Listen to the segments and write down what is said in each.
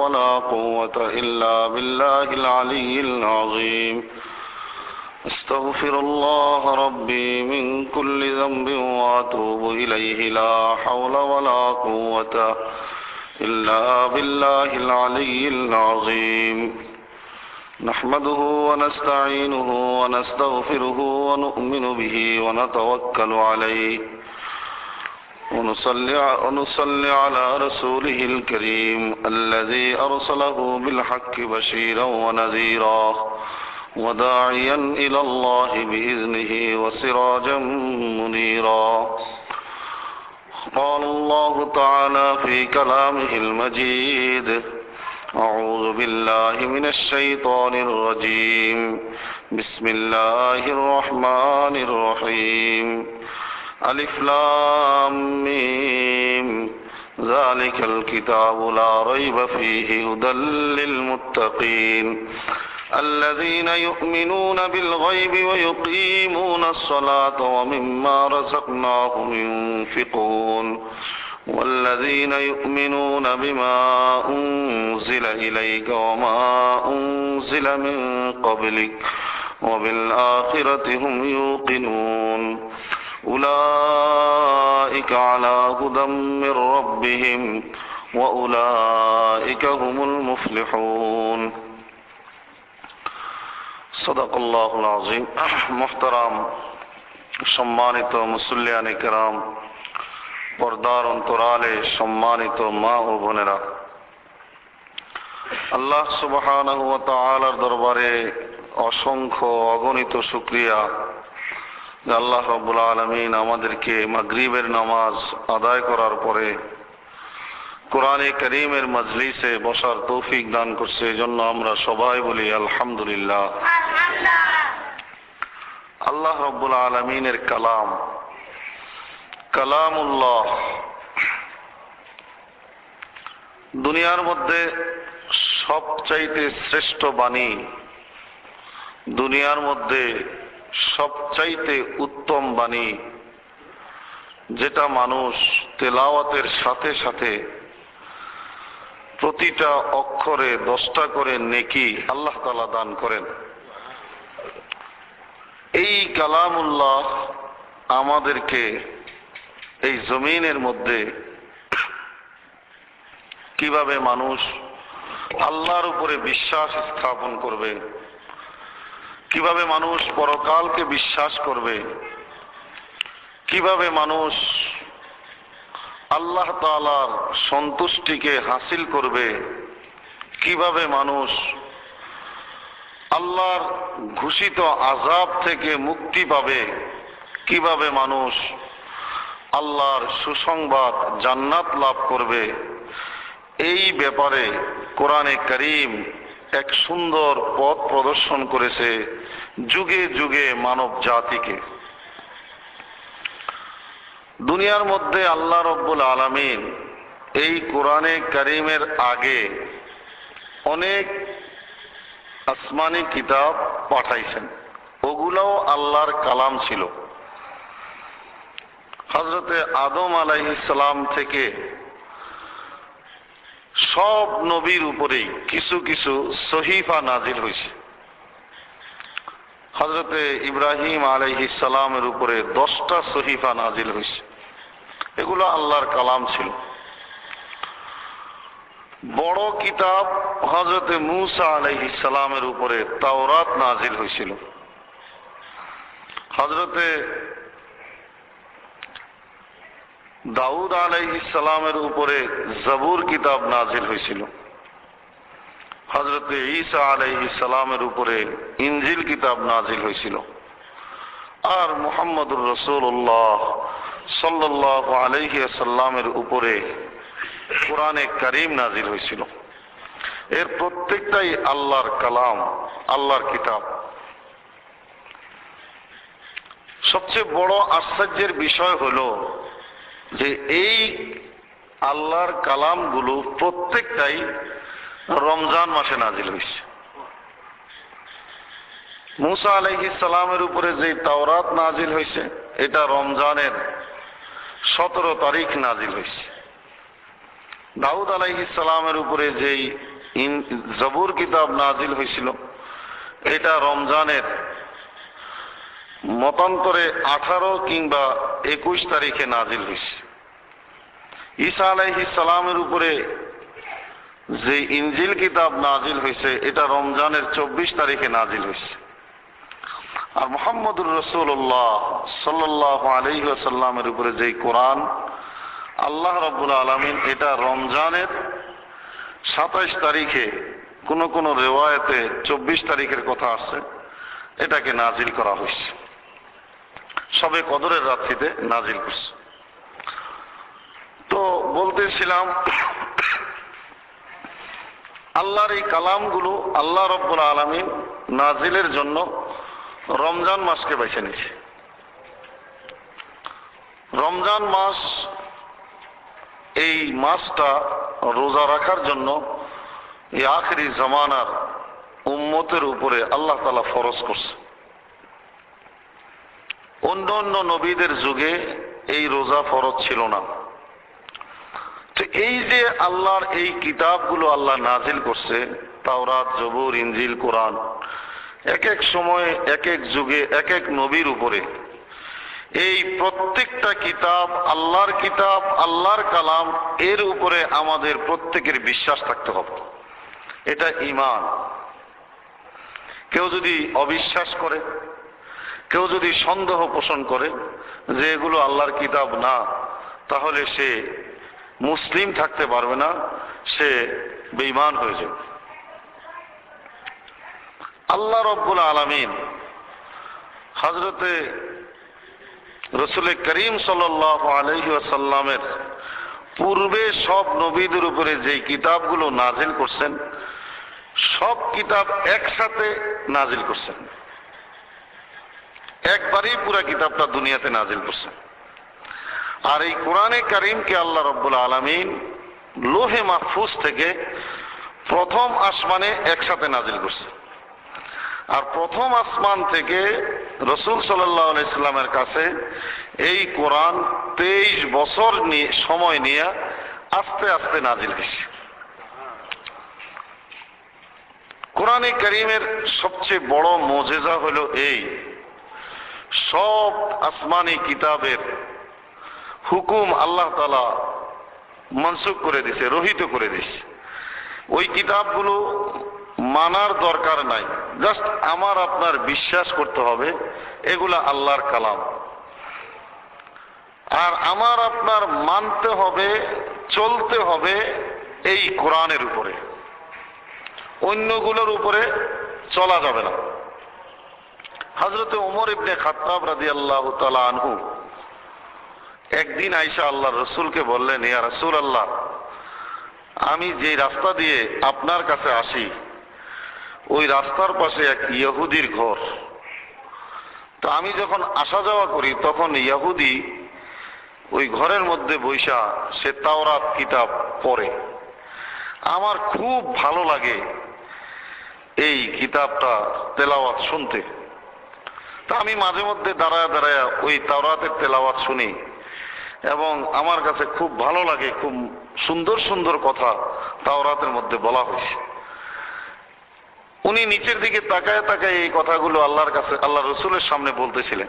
ولا قوة إلا بالله العلي العظيم. أستغفر الله ربي من كل ذنب وأتوب إليه لا حول ولا قوة إلا بالله العلي العظيم. نحمده ونستعينه ونستغفره ونؤمن به ونتوكل عليه ونصلي على رسوله الكريم الذي أرسله بالحق بشيرا ونذيرا وداعيا إلى الله بإذنه وسراجا منيرا. قال الله تعالى في كلامه المجيد: أعوذ بالله من الشيطان الرجيم. بسم الله الرحمن الرحيم. ألف لام ميم ذلك الكتاب لا ريب فيه هدى للمتقين الذين يؤمنون بالغيب ويقيمون الصلاة ومما رزقناهم ينفقون والذين يؤمنون بما أنزل إليك وما أنزل من قبلك وبالآخرة هم يوقنون أولئك على هدى من ربهم وأولئك هم المفلحون. صدق الله العظيم. محترم সম্মানিত মুসল্লিয়ানে কেরাম, পর্দার অন্তরালে সম্মানিত মা ও বোনেরা, আল্লাহ সুবহানাহু ওয়া তাআলার দরবারে অসংখ্য অগণিত শুকরিয়া যে আল্লাহ রাব্বুল আলামিন আমাদেরকে মাগরিবের নামাজ আদায় করার পরে কোরআনে কারীমের মজলিসে বসার তৌফিক দান করছে। এজন্য আমরা সবাই বলি আলহামদুলিল্লাহ। আল্লাহ রাব্বুল আলামিনের কালাম, কালামুল্লাহ, দুনিয়ার মধ্যে সবচাইতে শ্রেষ্ঠ বাণী, দুনিয়ার মধ্যে সবচাইতে উত্তম বাণী, যেটা মানুষ তেলাওয়াতের সাথে সাথে প্রতিটা অক্ষরে 10টা করে নেকি আল্লাহ তাআলা দান করেন। এই কালামুল্লাহ আমাদেরকে এই জমিনের মধ্যে কিভাবে মানুষ আল্লাহর উপরে বিশ্বাস স্থাপন করবে, কিভাবে মানুষ পরকালকে বিশ্বাস করবে, কিভাবে মানুষ আল্লাহ তাআলার সন্তুষ্টিকে হাসিল করবে, কিভাবে মানুষ আল্লাহর ঘোষিত আযাব থেকে মুক্তি পাবে, কিভাবে মানুষ আল্লাহর সুসংবাদ জান্নাত লাভ করবে, এই ব্যাপারে কোরআনে কারীম এক সুন্দর পথ প্রদর্শন করেছে যুগে যুগে মানব জাতিকে। দুনিয়ার মধ্যে আল্লাহ রাব্বুল আলামিন এই কোরআনে কারীমের আগে অনেক আসমানি কিতাব পাঠাইছেন, ওগুলোও আল্লাহর কালাম ছিল। হযরতে আদম আলাইহিস সালাম থেকে সব নবীর উপরেই কিছু কিছু সহিফা নাজিল হয়েছে। হযরতে ইব্রাহিম আলাইহিস সালামের উপরে 10টা সহিফা নাজিল হয়েছে, এগুলো আল্লাহর কালাম ছিল। বড় কিতাব হযরতে মূসা আলাইহিস সালামের উপরে তাওরাত নাজিল হয়েছিল। হযরতে দাউদ আলাইহিস সালামের উপরে জবুর কিতাব নাজিল হয়েছিল। হযরতে ঈসা আলাইহিস সালামের উপরে ইনজিল কিতাব নাজিল হয়েছিল। আর মুহাম্মদুর রাসূলুল্লাহ সাল্লাল্লাহু আলাইহি ওয়াসাল্লামের উপরে কোরআনে কারীম নাজিল হয়েছিল। এর প্রত্যেকটাই আল্লাহর কালাম, আল্লাহর কিতাব। সবচেয়ে বড় আশ্চর্যের বিষয় হলো যে এই আল্লাহর কালামগুলো প্রত্যেকটাই রমজান মাসে নাজিল হয়েছে। মূসা আলাইহিস সালামের উপরে যে তাওরাত নাজিল হয়েছে এটা রমজানের 17 তারিখ নাজিল হয়েছে। দাউদ আলাইহিস সালামের উপরে যেই জবুর কিতাব নাজিল হয়েছিল এটা রমজানের মতান্তরে 18 কিংবা 21 তারিখে নাজিল হয়েছে। ঈসা আলাইহিস সালামের উপরে যে ইনজিল কিতাব নাজিল হয়েছে এটা রমজানের 24 তারিখে নাজিল হয়েছে। আর মুহাম্মদুর রাসূলুল্লাহ সাল্লাল্লাহু আলাইহি ওয়াসাল্লামের উপরে যে কোরআন আল্লাহ রাব্বুল আলামিন এটা রমজানের 27 তারিখে, কোন রিওয়ায়াতে 24 তারিখের কথা আছে, এটাকে নাজিল করা হয়েছে। সবে কদরের রাত্রিতে নাজিল করছে। তো বলতেছিলাম আল্লাহর এই কালামগুলো আল্লাহ রাব্বুল আলামিন নাজিলের জন্য রমজান মাসকে বেছে নিয়েছে। রমজান মাস, এই মাসটা রোজা রাখার জন্য এই আখিরি জামানার উম্মতের উপরে আল্লাহ তাআলা ফরজ করছে। অন্য অন্য নবীদের যুগে এই রোজা ফরজ ছিল না। তো এই যে আল্লাহর এই কিতাবগুলো আল্লাহ নাজিল করছে, তাওরাত, জবুর, ইনজিল, কোরআন, এক এক সময়ে এক এক যুগে এক এক নবীর উপরে এই প্রত্যেকটা কিতাব আল্লাহর কালাম, এর উপরে আমাদের প্রত্যেকের বিশ্বাস থাকতে হবে। এটা ঈমান। কেউ যদি অবিশ্বাস করে, কেউ যদি সন্দেহ পোষণ করে যে এগুলো আল্লাহর কিতাব না, তাহলে সে মুসলিম থাকতে পারবে না, সে বেঈমান হয়ে যাবে। আল্লাহ রাব্বুল আলামিন হযরতে রাসূল করিম সাল্লাল্লাহু আলাইহি ওয়াসাল্লামের পূর্বে সব নবীদের উপরে যে কিতাবগুলো নাজিল করছেন, সব কিতাব একসাথে নাজিল করছেন, একবারই পুরো কিতাবটা দুনিয়াতে নাজিল করছেন। আর এই কোরআনে কারীমকে আল্লাহ রাব্বুল আলামিন লোহে মাহফুজ থেকে প্রথম আসমানে একসাথে নাজিল করছে। আর প্রথম আসমান থেকে রাসূল সাল্লাল্লাহু আলাইহি সাল্লামের কাছে এই কোরআন 23 বছর সময় নিয়ে আস্তে আস্তে নাজিল হয়েছে। কোরআনে কারীমের সবচেয়ে বড় মুজিজা হলো এই, সব আসমানি কিতাবের হুকুম আল্লাহ তাআলা মনসুখ করে দিয়েছে, রহিত করে দিয়েছে। ওই কিতাবগুলো মানার দরকার নাই, জাস্ট আমার আপনার বিশ্বাস করতে হবে এগুলা আল্লাহর কালাম। আর আমার আপনার মানতে হবে, চলতে হবে এই কোরআনের উপরে, অন্যগুলোর উপরে চলা যাবে না। হযরত ওমর ইবনে খাত্তাব রাদিয়াল্লাহু তাআলা আনহু একদিন আয়েশা আল্লাহর রাসূলকে বললেন, ইয়া রাসূলুল্লাহ, আমি যে রাস্তা দিয়ে আপনার কাছে আসি ওই রাস্তার পাশে এক ইহুদির ঘর। তো আমি যখন আসা যাওয়া করি তখন ইহুদি ওই ঘরের মধ্যে বৈশা সে তাওরাত কিতাব পড়ে। আমার খুব ভালো লাগে এই কিতাবটা তেলাওয়াত শুনতে। তা আমি মাঝে মধ্যে দাঁড়ায় দাঁড়ায় ওই তাওরাতের তেলাওয়াত শুনি এবং আমার কাছে খুব ভালো লাগে, খুব সুন্দর সুন্দর কথা তাওরাতের মধ্যে বলা হয়েছে। উনি নিচের দিকে তাকায় তাকায় এই কথাগুলো আল্লাহর কাছে, আল্লাহ রসুলের সামনে বলতেছিলেন।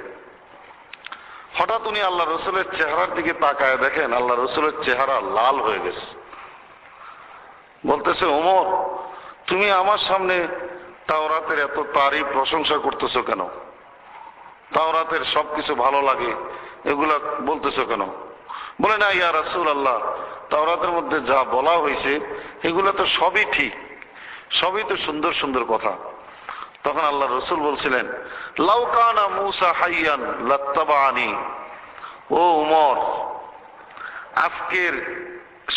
হঠাৎ উনি আল্লাহ রসুলের চেহারার দিকে তাকায় দেখেন আল্লাহ রসুলের চেহারা লাল হয়ে গেছে। বলতেছে, ওমর, তুমি আমার সামনে তাওরাতের এত তারিফ প্রশংসা করতেছো কেন? তাওরাতের সবকিছু ভালো লাগে এগুলা বলতেছো কেন? বলে, না ইয়া রাসূলুল্লাহ, তাওরাতের মধ্যে যা বলা হয়েছে এগুলা তো সবই ঠিক, সবই তো সুন্দর সুন্দর কথা। তখন আল্লাহ রসুল বলছিলেন, লাউ কানা মূসা হাইয়ান লাত্তাবাআনি। ও উমর, আজকের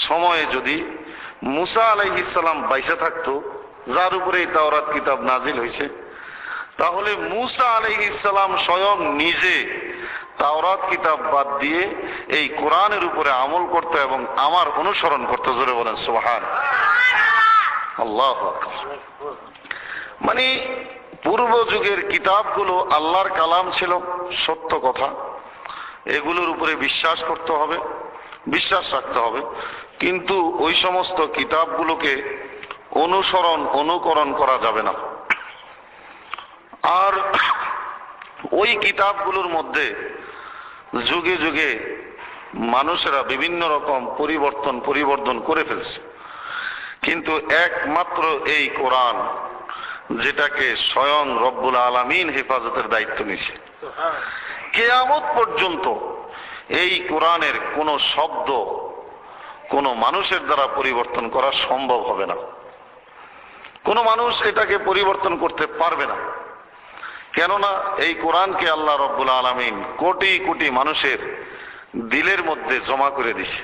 সময়ে যদি মূসা আলাইহিস সালাম বাইসা থাকতো, যার উপরে এই তাওরাত কিতাব নাজিল হয়েছে, তাহলে মূসা আলাইহিস সালাম স্বয়ং নিজে তাওরাত কিতাব বাদ দিয়ে এই কোরআনের উপরে আমল করত এবং আমার অনুসরণ করতে। জোরে বলেন সুবহান আল্লাহু আকবার। মানে পূর্ব যুগের কিতাবগুলো আল্লাহর কালাম ছিল, সত্য কথা, এগুলোর উপরে বিশ্বাস করতে হবে, বিশ্বাস রাখতে হবে। কিন্তু ওই সমস্ত কিতাবগুলোকে অনুকরণ করা যাবে না। আর ওই কিতাবগুলোর মধ্যে যুগে যুগে মানুষেরা বিভিন্ন রকম পরিবর্তন করে ফেলছে, কিন্তু একমাত্র এই কোরআন, যেটাকে স্বয়ং রব্বুল আলামিন হেফাজতের দায়িত্ব নিয়েছে, কিয়ামত পর্যন্ত এই কোরআনের কোনো শব্দ কোনো মানুষের দ্বারা পরিবর্তন করা সম্ভব হবে না। কোনো মানুষ এটাকে পরিবর্তন করতে পারবে না, কেননা এই কোরআনকে আল্লাহ রব্বুল আলামিন কোটি কোটি মানুষের দিলের মধ্যে জমা করে দিয়েছে।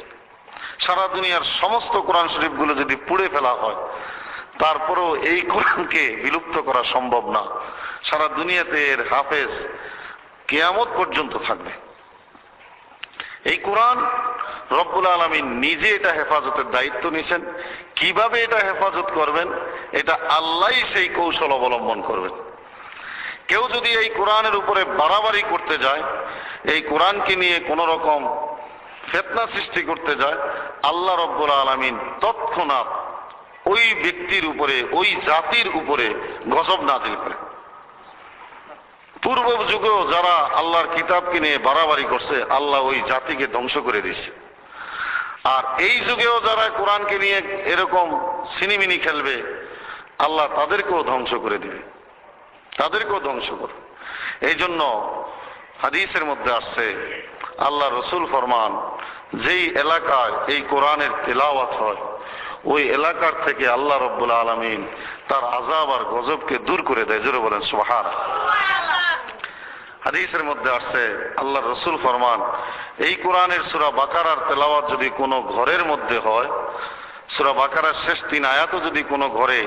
সারা দুনিয়ার সমস্ত কোরআন শরীফগুলো যদি পুড়ে ফেলা হয়, তারপরেও এই কোরআনকে বিলুপ্ত করা সম্ভব না। সারা দুনিয়াতে এর হাফেজ কিয়ামত পর্যন্ত থাকবে। এই কোরআন রব্বুল আলামিন নিজে এটা হেফাজতের দায়িত্ব নিয়েছেন। কিভাবে এটা হেফাজত করবেন, এটা আল্লাহই সেই কৌশল অবলম্বন করবেন। কেউ যদি এই কোরআনের উপরে বাড়াবাড়ি করতে যায়, এই কোরআনকে নিয়ে কোন রকম ফিতনা সৃষ্টি করতে যায়, আল্লাহ রব্বুল আলামিন তৎক্ষণাৎ ওই ব্যক্তির উপরে, ওই জাতির উপরে গজব নাযিল করে। পূর্ব যুগেও যারা আল্লাহর কিতাবকে নিয়ে বাড়াবাড়ি করছে, আল্লাহ ওই জাতিকে ধ্বংস করে দিয়েছে। আর এই যুগেও যারা কোরআনকে নিয়ে এরকম সিনিমিনি খেলবে, আল্লাহ তাদেরকেও ধ্বংস করে দিবে, তাদেরকেও ধ্বংস করবে। এই জন্য হাদিসের মধ্যে আসছে, আল্লাহ রসুল ফরমান, যেই এলাকায় এই কোরআনের তেলাওয়াত হয়, ওই এলাকার থেকে আল্লাহ রব্বুল আলামিন তার আযাব আর গজবকে দূর করে দেয়। জোরে বলেন সুবহানাল্লাহ। হাদিসের মধ্যে আসছে, আল্লাহ রসুল ফরমান, এই কোরআনের সূরা বাকারার তেলাওয়াত যদি কোনো ঘরের মধ্যে হয়, সূরা বাকারার শেষ 3 আয়াতও যদি কোনো ঘরে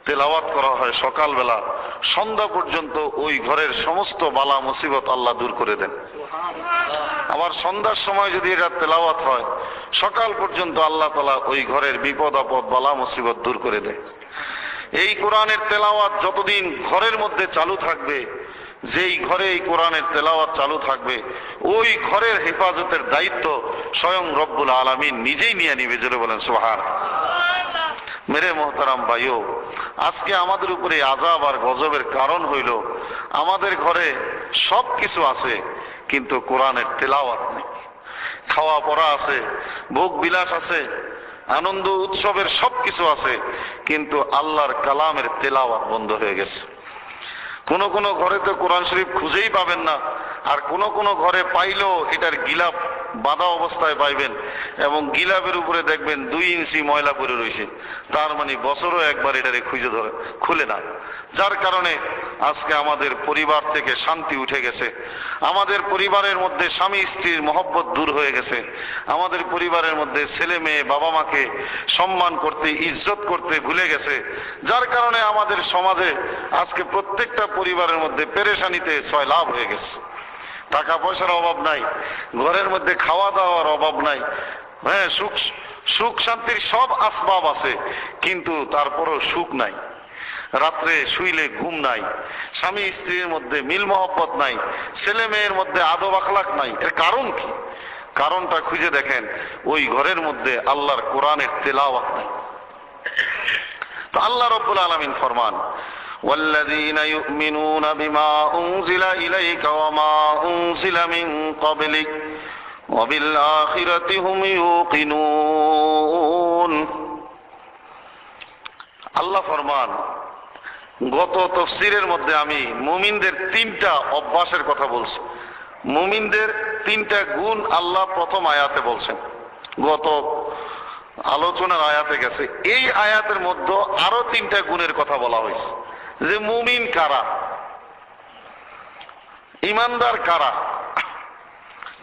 তেলাওয়াত করা হয় সকালবেলা, সন্ধ্যা পর্যন্ত ওই ঘরের সমস্ত বালা মুসিবত আল্লাহ দূর করে দেন। আবার সন্ধ্যার সময় যদি এটা তেলাওয়াত হয়, সকাল পর্যন্ত আল্লাহ তাআলা ওই ঘরের বিপদ আপদ বালা মুসিবত দূর করে দেয়। এই কোরআনের তেলাওয়াত যতদিন ঘরের মধ্যে চালু থাকবে, যেই ঘরে এই কোরআনের তেলাওয়াত চালু থাকবে, ওই ঘরের হেফাজতের দায়িত্ব স্বয়ং রব্বুল আলামিন নিজেই নিয়ে নিবে। জোরে বলেন সুবহানাল্লাহ। মেরে মোহতারাম ভাইও, আজকে আমাদের উপরে আযাব আর গজবের কারণ হইল, আমাদের ঘরে সব কিছু আছে কিন্তু কোরআনের তেলাওয়াত নেই। খাওয়া পড়া আছে, ভোগ বিলাস আছে, আনন্দ উৎসবের সব কিছু আছে, কিন্তু আল্লাহর কালামের তেলাওয়াত বন্ধ হয়ে গেছে। কোন কোন ঘরে তো কোরআন শরীফ খুঁজেই পাবেন না, আর কোন কোন ঘরে পাইলেও এটার গিলাপ বাঁধা অবস্থায় পাইবেন, এবং গিলাপের উপরে দেখবেন 2 ইঞ্চি ময়লা পড়ে রয়েছে। তার মানে বছরও একবার এটারে খুলে না। যার কারণে আজকে আমাদের পরিবার থেকে শান্তি উঠে গেছে, আমাদের পরিবারের মধ্যে স্বামী স্ত্রীর মহব্বত দূর হয়ে গেছে, আমাদের পরিবারের মধ্যে ছেলে মেয়ে বাবা মাকে সম্মান করতে, ইজ্জত করতে ভুলে গেছে। যার কারণে আমাদের সমাজে আজকে প্রত্যেকটা পরিবারের মধ্যে পেরেশানিতে সয়লাভ হয়ে গেছে। টাকা পয়সার অভাব নাই, ঘরের মধ্যে খাওয়া দাওয়ার অভাব নাই, হ্যাঁ, সুখ শান্তির সব আসবাব আছে, কিন্তু তারপরও সুখ নাই। রাত্রে শুইলে ঘুম নাই, স্বামী স্ত্রীর মধ্যে মিল মহব্বত নাই, ছেলে মেয়ের মধ্যে আদব আখলাক নাই। এর কারণ কি? কারণটা খুঁজে দেখেন, ওই ঘরের মধ্যে আল্লাহর কোরআনের তেলাওয়াত নাই। তো আল্লাহ রাব্বুল আলামিন ফরমান, والذين يؤمنون بما أنزل إليك وما أنزل من قبلك وبالآخرة هم يوقنون। আল্লাহ ফরমান, গত তাফসীরের মধ্যে আমি মুমিনদের 3টা অভ্যাসের কথা বলছি। মুমিনদের 3টা গুণ আল্লাহ প্রথম আয়াতে বলছেন, গত আলোচনার আয়াতে গেছে। এই আয়াতের মধ্যে আরো 3টা গুণের কথা বলা হয়েছে, যে মুমিন কারা, ইমানদার কারা।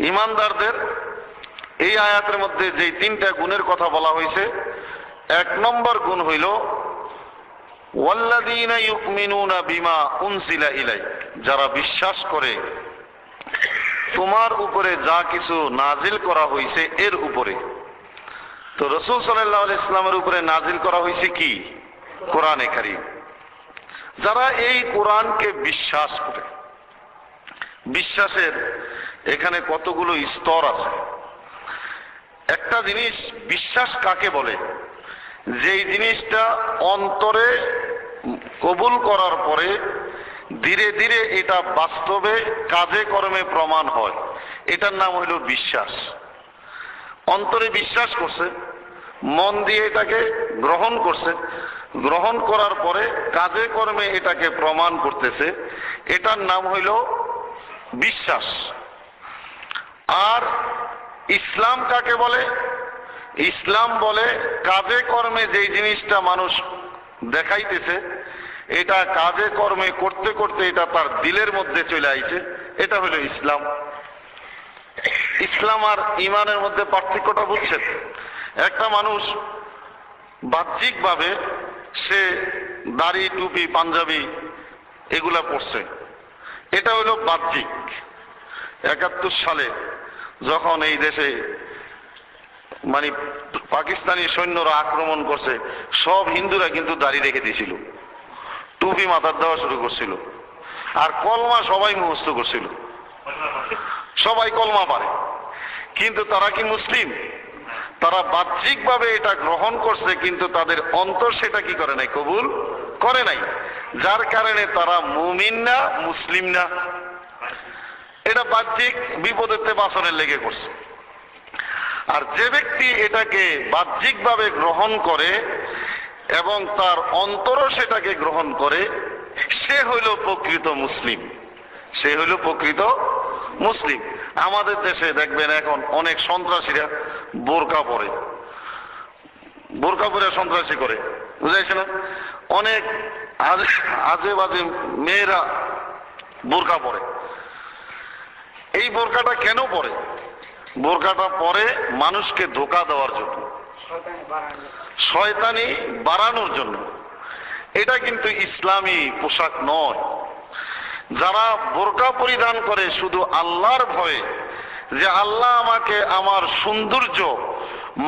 ইমানদারদের এই আয়াতের মধ্যে যে 3টা গুণের কথা বলা হয়েছে, 1 নম্বর গুণ হইল ওয়াল্লাযীনা ইউমিনুনা বিমা উনজিলা ইলাইক, যারা বিশ্বাস করে তোমার উপরে যা কিছু নাজিল করা হয়েছে এর উপরে। তো রাসূল সাল্লাল্লাহু আলাইহি ওয়াসাল্লামের উপরে নাজিল করা হয়েছে কি? কোরআনে কারীম। যারা এই কোরআনকে বিশ্বাস করে, বিশ্বাসের এখানে কতগুলো স্তর আছে। একটা জিনিস বিশ্বাস কাকে বলে? যেই জিনিসটা অন্তরে কবুল করার পরে ধীরে ধীরে এটা বাস্তবে কাজে কর্মে প্রমাণ হয়, এটার নাম হইল বিশ্বাস। অন্তরে বিশ্বাস করছে, মন দিয়ে এটাকে গ্রহণ করছে, গ্রহণ করার পরে কাজে কর্মে এটাকে প্রমাণ করতেছে, এটার নাম হইল বিশ্বাস। আর ইসলাম কাকে বলে? ইসলাম বলে কাজে কর্মে যেই জিনিসটা মানুষ দেখাইতেছে, এটা কাজে কর্মে করতে করতে এটা তার দিলের মধ্যে চলে আইছে, এটা হলো ইসলাম। ইসলাম আর ইমানের মধ্যে পার্থক্যটা বুঝছেন? একটা মানুষ বাহ্যিকভাবে সে দাড়ি টুপি পাঞ্জাবি এগুলা পরছে, এটা হলো বাহ্যিক। 71 সালে যখন এই দেশে মানে পাকিস্তানি সৈন্যরা আক্রমণ করছে, সব হিন্দুরা কিন্তু দাড়ি রেখে দিয়েছিল, টুপি মাথার দেওয়া শুরু করছিল, আর কলমা সবাই মুখস্থ করছিল। সবাই কলমা পারে, কিন্তু তারা কি মুসলিম? তারা বাহ্যিকভাবে এটা গ্রহণ করছে, কিন্তু তাদের অন্তর সেটা কি করে নাই, কবুল করে নাই। যার কারণে তারা মুমিন না, মুসলিম না। এটা বাহ্যিক বিপদেতে বাসনের লেগে করছে। আর যে ব্যক্তি এটাকে বাহ্যিকভাবে গ্রহণ করে এবং তার অন্তরও সেটাকে গ্রহণ করে, সে হইল প্রকৃত মুসলিম। সে হইল প্রকৃত মুসলিম। আমাদের দেশে দেখবেন এখন অনেক সন্ত্রাসীরা বোরকা পরে, বোরকা পরে সন্ত্রাসী করে, বুঝাইছে না? অনেক আজে বাজে মেয়েরা বোরকা পরে। এই বোরকাটা কেন পরে? বোরকাটা পরে মানুষকে ধোঁকা দেওয়ার জন্য, শয়তানি বাড়ানোর জন্য। এটা কিন্তু ইসলামী পোশাক নয়। যারা বোরকা পরিধান করে শুধু আল্লাহর ভয়ে, যে আল্লাহ আমাকে আমার সৌন্দর্য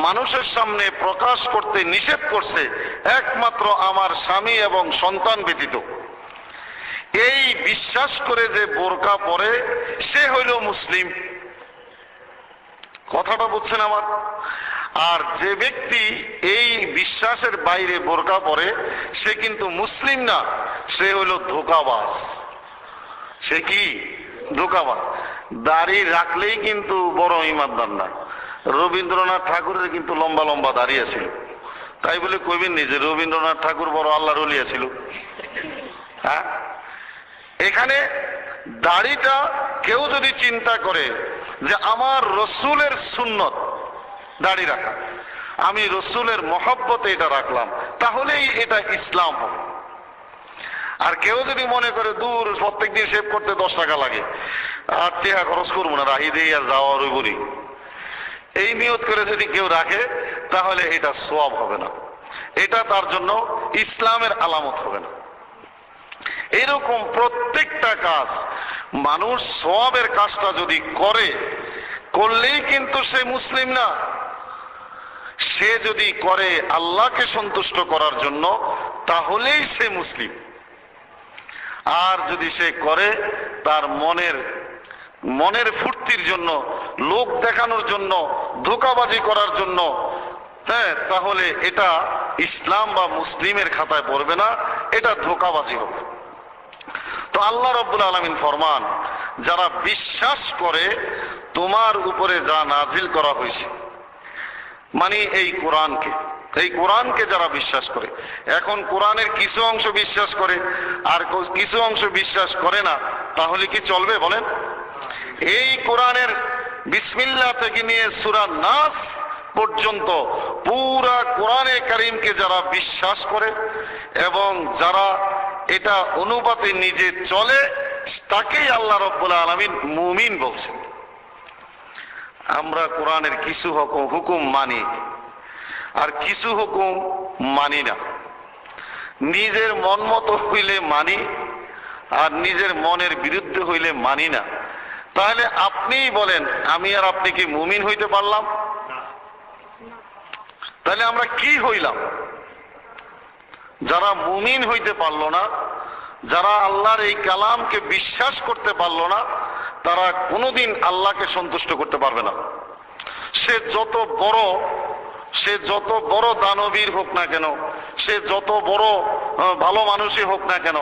মানুষের সামনে প্রকাশ করতে নিষেধ করছে একমাত্র আমার স্বামী এবং সন্তান ব্যতীত, এই বিশ্বাস করে যে বোরকা পরে, সে হইল মুসলিম। কথাটা বুঝছেন আমার? আর যে ব্যক্তি এই বিশ্বাসের বাইরে বোরকা পরে, সে কিন্তু মুসলিম না, সে হইল ধোঁকাবাজ। সে কি? ধোঁকাবাজ। দাড়ি রাখলেই কিন্তু বড় ইমানদার না। রবীন্দ্রনাথ ঠাকুরের কিন্তু লম্বা লম্বা দাড়ি ছিল, তাই বলে কইবেন নি যে রবীন্দ্রনাথ ঠাকুর বড় আল্লাহর ওলি ছিল? হ্যাঁ, এখানে দাড়িটা কেউ যদি চিন্তা করে যে আমার রসুলের সুন্নত দাড়ি রাখা, আমি রসুলের মহব্বতে এটা রাখলাম, তাহলেই এটা ইসলাম হবে। আর কেউ যদি মনে করে দূর প্রত্যেকদিন শেভ করতে 10 টাকা লাগে, আর টেহা খরচ করবো না, রাহি দেই আর যাওয়া ওই বলি, এই নিয়ত করে যদি কেউ রাখে, তাহলে এটা সওয়াব হবে না, এটা তার জন্য ইসলামের আলামত হবে না। এরকম প্রত্যেকটা কাজ মানুষ সওয়াবের কাজটা যদি করে, করলেই কিন্তু সে মুসলিম না। সে যদি করে আল্লাহকে সন্তুষ্ট করার জন্য, তাহলেই সে মুসলিম। আর যদি সে করে তার মনের ফুর্তির জন্য, লোক দেখানোর জন্য, ধোঁকাবাজি করার জন্য, হ্যাঁ, তাহলে এটা ইসলাম বা মুসলিমের খাতায় পড়বে না, এটা ধোঁকাবাজি হবে। তো আল্লাহ রাব্বুল আলামিন ফরমান, যারা বিশ্বাস করে তোমার উপরে যা নাজিল করা হয়েছে, মানে এই কোরআনকে যারা বিশ্বাস করে, এখন কোরআনের কিছু অংশ বিশ্বাস করে আর কিছু অংশ বিশ্বাস করে না, তাহলে কি চলবে বলেন? এই কোরআনের বিসমিল্লাহ থেকে নিয়ে সূরা নাস পর্যন্ত পুরা কোরআনে কারীমকে যারা বিশ্বাস করে এবং যারা এটা অনুপাতে নিজে চলে, তাকেই আল্লাহ রাব্বুল আলামিন মুমিন বলছেন। আমরা কোরআনের কিছু হুকুম মানি আর কিছু হুকুম মানি না। নিজের মন মতো হইলে মানি আর নিজের মনের বিরুদ্ধে হইলে মানি না। তাহলে আপনিই বলেন, আমি আর আপনি কি মুমিন হইতে পারলাম? তাহলে আমরা কি হইলাম? যারা মুমিন হইতে পারলো না, যারা আল্লাহর এই কালামকে বিশ্বাস করতে পারলো না, তারা কোনোদিন আল্লাহকে সন্তুষ্ট করতে পারবে না। সে যত বড় দানবীর হোক না কেন, সে যত বড় ভালো মানুষই হোক না কেন,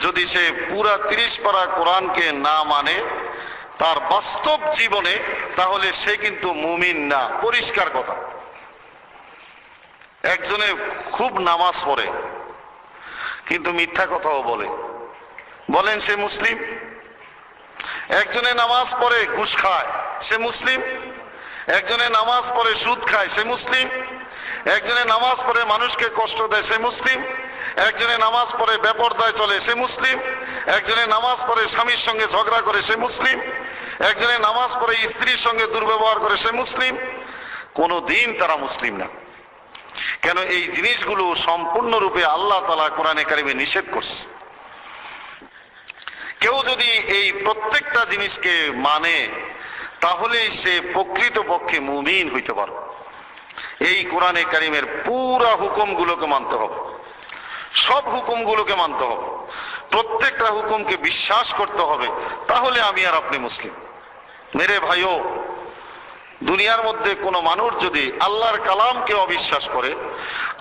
যদি সে পুরা 30 পারা কোরআনকে না মানে তার বাস্তব জীবনে, তাহলে সে কিন্তু মুমিন না। পরিষ্কার কথা। একজনে খুব নামাজ পড়ে কিন্তু মিথ্যা কথাও বলেন সে মুসলিম। একজনে নামাজ পড়ে ঘুষ খায়, সে মুসলিম। একজনে নামাজ পড়ে সুদ খায়, সে মুসলিম। একজনে নামাজ পড়ে মানুষকে কষ্ট দেয়, সে মুসলিম। একজনে নামাজ পড়ে বেপরদায় চলে, সে মুসলিম। একজনে নামাজ পড়ে স্বামীর সঙ্গে ঝগড়া করে, সে মুসলিম। একজনে নামাজ পড়ে স্ত্রীর সঙ্গে দুর্ব্যবহার করে, সে মুসলিম। কোনদিন তারা মুসলিম না। কেন? এই জিনিসগুলো সম্পূর্ণরূপে আল্লাহ তাআলা কোরআনে কারিমে নিষেধ করছে। কেউ যদি এই প্রত্যেকটা জিনিসকে মানে, তাহলে সে প্রকৃতপক্ষে মুমিন হইতে পারবে। এই কোরআনে কারিমের পুরা হুকুমগুলোকে মানতে হবে, সব হুকুমগুলোকে মানতে হবে, প্রত্যেকটা হুকুমকে বিশ্বাস করতে হবে, তাহলে আমি আর আপনি মুসলিম। মেরে ভাইও, দুনিয়ার মধ্যে কোনো মানুষ যদি আল্লাহর কালামকে অবিশ্বাস করে,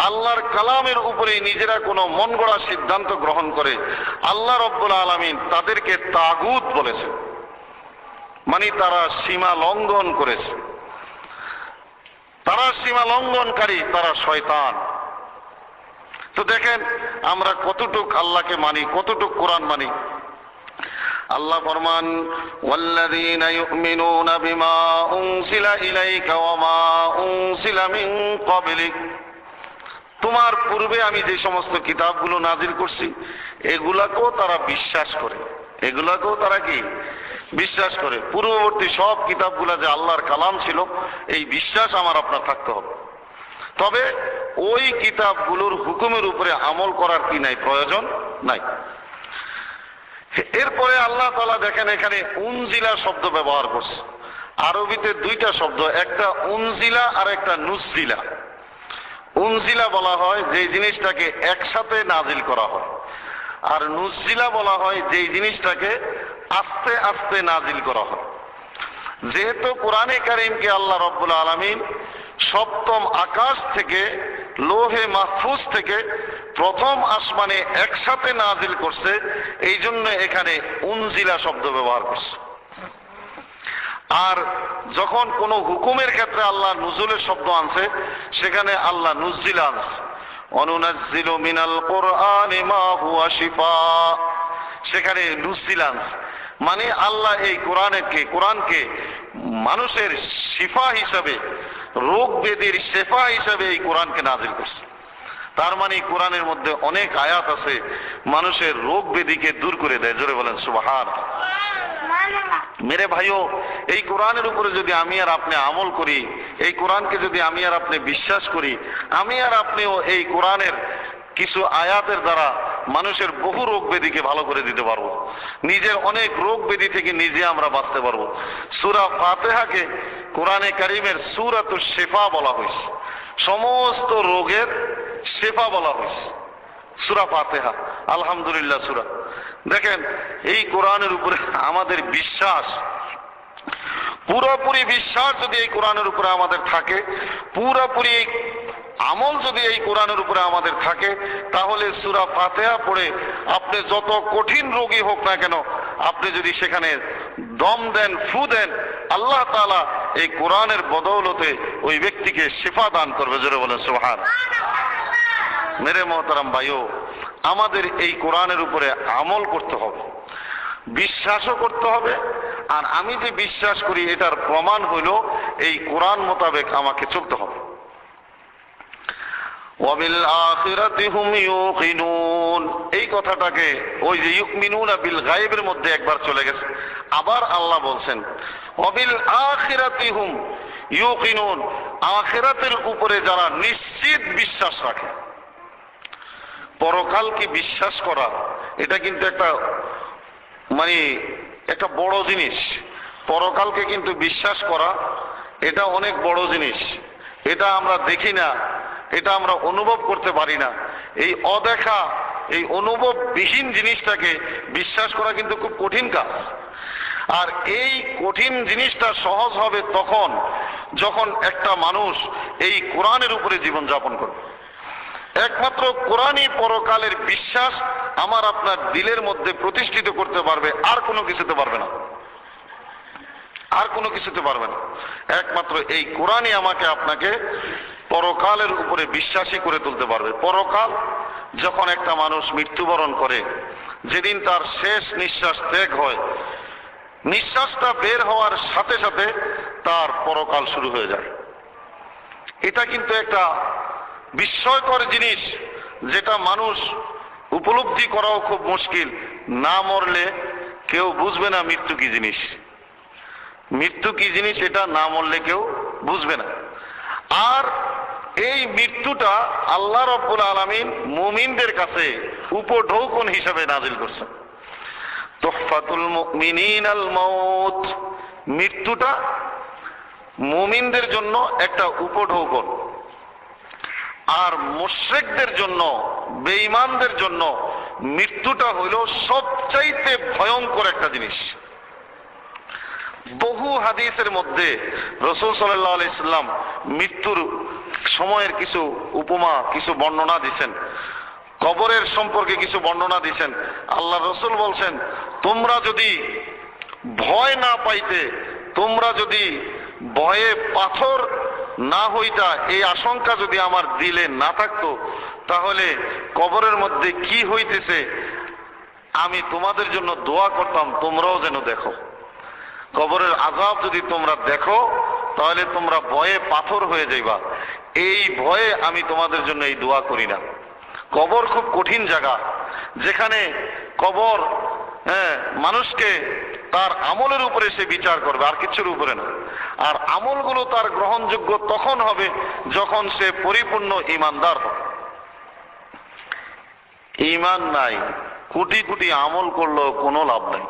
আল্লাহর কালামের উপরে নিজেরা কোনো মন গড়া সিদ্ধান্ত গ্রহণ করে, আল্লাহ রাব্বুল আলামিন তাদেরকে তাগুত বলেছে, মানে তারা সীমা লঙ্ঘন করেছে, তারা সীমা লঙ্ঘনকারী, তারা শয়তান। তো দেখেন আমরা কতটুক আল্লাহকে মানি, কতটুক কোরআন মানি। আল্লাহ ফরমান, ওয়াল্লাযীনা ইউমিনুনা বিমা উনজিলা ইলাইকা ওয়া মা উনজিলা মিন ক্বাবলিক, তোমার পূর্বে আমি যে সমস্ত কিতাবগুলো নাজিল করছি এগুলাকেও তারা বিশ্বাস করে। এগুলাকেও তারা কি বিশ্বাস করে? পূর্ববর্তী সব কিতাবগুলা যে আল্লাহর কালাম ছিল, এই বিশ্বাস আমার আপনার থাকতে হবে। তবে ওই কিতাবগুলোর হুকুমের উপরে আমল করার কি নাই? প্রয়োজন নাই। এরপরে আল্লাহ তাআলা দেখেন এখানে উনজিলা শব্দ ব্যবহার করছে। আরবিতে দুইটা শব্দ, একটা উনজিলা আর একটা নুজিলা। উনজিলা বলা হয় যে জিনিসটাকে একসাথে নাজিল করা হয়, আর নুজিলা বলা হয় যে জিনিসটাকে আস্তে আস্তে নাজিল করা হয়। যেহেতু কোরআনে কারীমকে আল্লাহ রাব্বুল আলামিন সপ্তম আকাশ থেকে, লোহে মাহফুজ থেকে প্রথম আসমানে একসাথে নাজিল করছে, এই জন্য এখানে উনজিলা শব্দ ব্যবহার করছে। আর যখন কোন হুকুমের ক্ষেত্রে আল্লাহ নুজুলের শব্দ আনছে, সেখানে আল্লাহ নুজিলা আনছে। অনুনাজ্জিলু মিনাল কুরআনি মা হুয়া শিফা, সেখানে নুজিলা আনছে, মানে আল্লাহ এই কোরআনকে মানুষের শিফা হিসাবে, রোগ ব্যাধির শেফা হিসাবে এই কোরআনকে নাজিল করছে। তার মানে কোরআনের মধ্যে অনেক আয়াত আছে মানুষের রোগ ব্যাধিকে দূর করে দেয়। জোরে বলেন সুবহানাল্লাহ। মেরে ভাইও, এই কোরআনের উপরে যদি আমি আর আপনি আমল করি, এই কোরআনকে যদি আমি আর আপনি বিশ্বাস করি, আমি আর আপনিও এই কোরআনের কিছু আয়াতের দ্বারা মানুষের বহু রোগ ব্যাধিকে ভালো করে দিতে পারবো, নিজের অনেক রোগ ব্যাধি থেকে নিজে আমরা বাঁচতে পারবো। সূরা ফাতিহাকে কোরআনে কারীমের সূরাতুশ শিফা বলা হয়েছে, সমস্ত রোগের শিফা বলা হয়েছে সূরা ফাতিহা। আলহামদুলিল্লাহ সূরা। দেখেন এই কোরআনের উপরে আমাদের বিশ্বাস, পুরোপুরি বিশ্বাস যদি এই কোরআনের উপরে আমাদের থাকে, পুরোপুরি আমল যদি এই কোরআনের উপরে আমাদের থাকে, তাহলে সূরা ফাতিহা পড়ে আপনি যত কঠিন রোগী হোক না কেন, আপনি যদি সেখানে দম দেন, ফু দেন, আল্লাহ তাআলা এই কোরআনের বদৌলতে ওই ব্যক্তিকে শিফা দান করবে। জোরে বলেন সুবহানাল্লাহ। মেরে মোহতারাম ভাইও, আমাদের এই কোরআনের উপরে আমল করতে হবে, বিশ্বাসও করতে হবে। আর আমি যে বিশ্বাস করি এটার প্রমাণ হইল এই কোরআন মোতাবেক আমাকে চলতে হবে। ওয়াবিল আখিরাতি হুম ইউকিনুন, এই কথাটাকে ওই যে ইউমিনুনা বিল গায়বের মধ্যে একবার চলে গেছে, আবার আল্লাহ বলছেন ওয়াবিল আখিরাতি হুম ইউকিনুন, আখিরাতের উপরে যারা নিশ্চিত বিশ্বাস রাখে। পরকালকে বিশ্বাস করা এটা কিন্তু একটা বড় জিনিস। পরকালকে কিন্তু বিশ্বাস করা এটা অনেক বড় জিনিস। এটা আমরা দেখি না, এটা আমরা অনুভব করতে পারি না। এই অদেখা, এই অনুভববিহীন জিনিসটাকে বিশ্বাস করা কিন্তু খুব কঠিন কাজ। আর এই কঠিন জিনিসটা সহজ হবে তখন যখন একটা মানুষ এই কোরআনের উপরে জীবন যাপন করবে। একমাত্র কোরআনই পরকালের বিশ্বাস আমার আপনার দিলের মধ্যে প্রতিষ্ঠিত করতে পারবে, আর কোনো কিছুতে পারবে না, আর কোনো কিছুতে পারবে না। একমাত্র এই কোরআনই আমাকে আপনাকে পরকালের উপরে বিশ্বাসী করে তুলতে পারবে। পরকাল যখন একটা মানুষ মৃত্যুবরণ করে, যেদিন তার শেষ নিঃশ্বাস ত্যাগ হয়, নিঃশ্বাসটা বের হওয়ার সাথে সাথে তার পরকাল শুরু হয়ে যায়। এটা কিন্তু একটা বিস্ময়কর জিনিস, যেটা মানুষ উপলব্ধি করাও খুব মুশকিল। না মরলে কেউ বুঝবে না মৃত্যু কি জিনিস, মৃত্যু কি জিনিস এটা না মরলে কেউ বুঝবে না। আর এই মৃত্যুটা আল্লাহ রাব্বুল আলামিন মুমিনদের কাছে উপঢৌকন হিসাবে নাজিল করছেন। তুহফাতুল মুমিনিনাল মাউত, মৃত্যুটা মুমিনদের জন্য একটা উপঢৌকন, আর মুশরিকদের জন্য, বেঈমানদের জন্য মৃত্যুটা হইল সবচাইতে ভয়ঙ্কর একটা জিনিস। বহু হাদিসের মধ্যে রাসূল সাল্লাল্লাহু আলাইহি সাল্লাম মৃত্যুর সময়ের কিছু উপমা, কিছু বর্ণনা দিয়েছেন। কবরের সম্পর্কে কিছু বর্ণনা দিয়েছেন। আল্লাহ রাসূল বলছেন, তোমরা যদি ভয় না পাইতে, তোমরা যদি ভয়ে পাথর না হইতা, এই আশঙ্কা যদি আমার দিলে না থাকতো, তাহলে কবরের মধ্যে কি হইতেছে আমি তোমাদের জন্য দোয়া করতাম, তোমরাও যেন দেখো। কবরের আযাব যদি তোমরা দেখো তাহলে তোমরা ভয়ে পাথর হয়ে যাইবা, এই ভয়ে আমি তোমাদের জন্য এই দোয়া করি না। কবর খুব কঠিন জায়গা, যেখানে কবর মানুষকে তার আমলের উপরে সে বিচার করবে, আর কিছুর উপরে না। আর আমলগুলো তার গ্রহণযোগ্য তখন হবে যখন সে পরিপূর্ণ ঈমানদার হবে। ঈমান নাই, কোটি কোটি আমল করলেও কোনো লাভ নাই।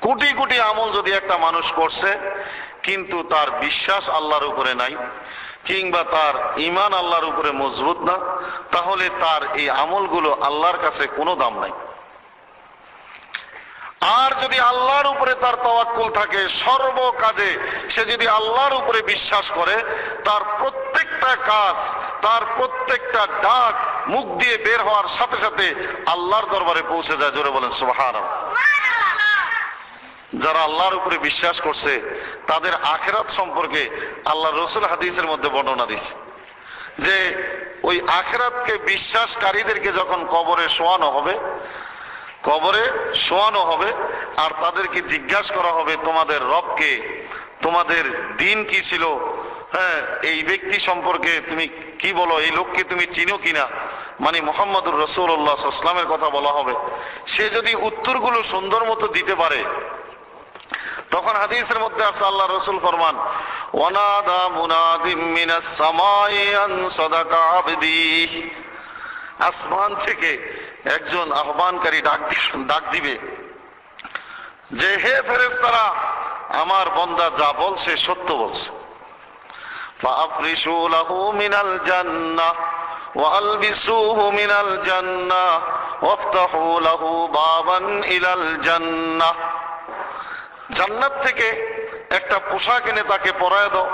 কোটি কোটি আমল যদি একটা মানুষ করছে কিন্তু তার বিশ্বাস আল্লাহর উপরে নাই, কিংবা তার ঈমান আল্লাহর উপরে মজবুত না, তাহলে তার এই আমলগুলো আল্লাহর কাছে কোনো দাম নাই। আর যদি আল্লাহর উপরে তার তাওয়াক্কুল থাকে, সর্ব কাজে সে যদি আল্লাহর উপরে বিশ্বাস করে, তার প্রত্যেকটা কাজ, তার প্রত্যেকটা ডাক মুখ দিয়ে বের হওয়ার সাথে সাথে আল্লাহর দরবারে পৌঁছে যায়। জোরে বলেন সুবহানাল্লাহ। যারা আল্লাহর উপরে বিশ্বাস করছে তাদের আখিরাত সম্পর্কে আল্লাহ রাসূল হাদিসের মধ্যে বর্ণনা দিয়েছে যে ওই আখিরাতকে বিশ্বাসকারীদেরকে যখন কবরে শোয়ানো হবে, কবরে শোয়ানো হবে আর তাদেরকে জিজ্ঞাসা করা হবে তোমাদের রবকে, তোমাদের দিন কি ছিল, এই ব্যক্তি সম্পর্কে তুমি কি বলো, এই লোককে তুমি চিনো কিনা, মানে মুহাম্মদুর রাসূলুল্লাহ সাল্লাল্লাহু আলাইহি ওয়াসাল্লামের কথা বলা হবে। সে যদি উত্তরগুলো সুন্দর মতো দিতে পারে, তখন হাদিসের মধ্যে আছে আল্লাহ রাসূল ফরমান, ওয়ানাদা মুনাদিম মিনাস সামাই আন সাদাকা আবদি, আসমান থেকে একজন আহ্বানকারী ডাক দিবে যে হে ফেরেশতারা, আমার বান্দা যা বলছে সত্য বলছে। ফাআফরিশু লাহু মিনাল জান্নাহ ওয়া আলবিসুহু মিনাল জান্নাহ ওয়াফতাহু লাহু বাবান ইলাল জান্নাহ, জান্নাত থেকে একটা পোশাক এনে তাকে পরায় দাও,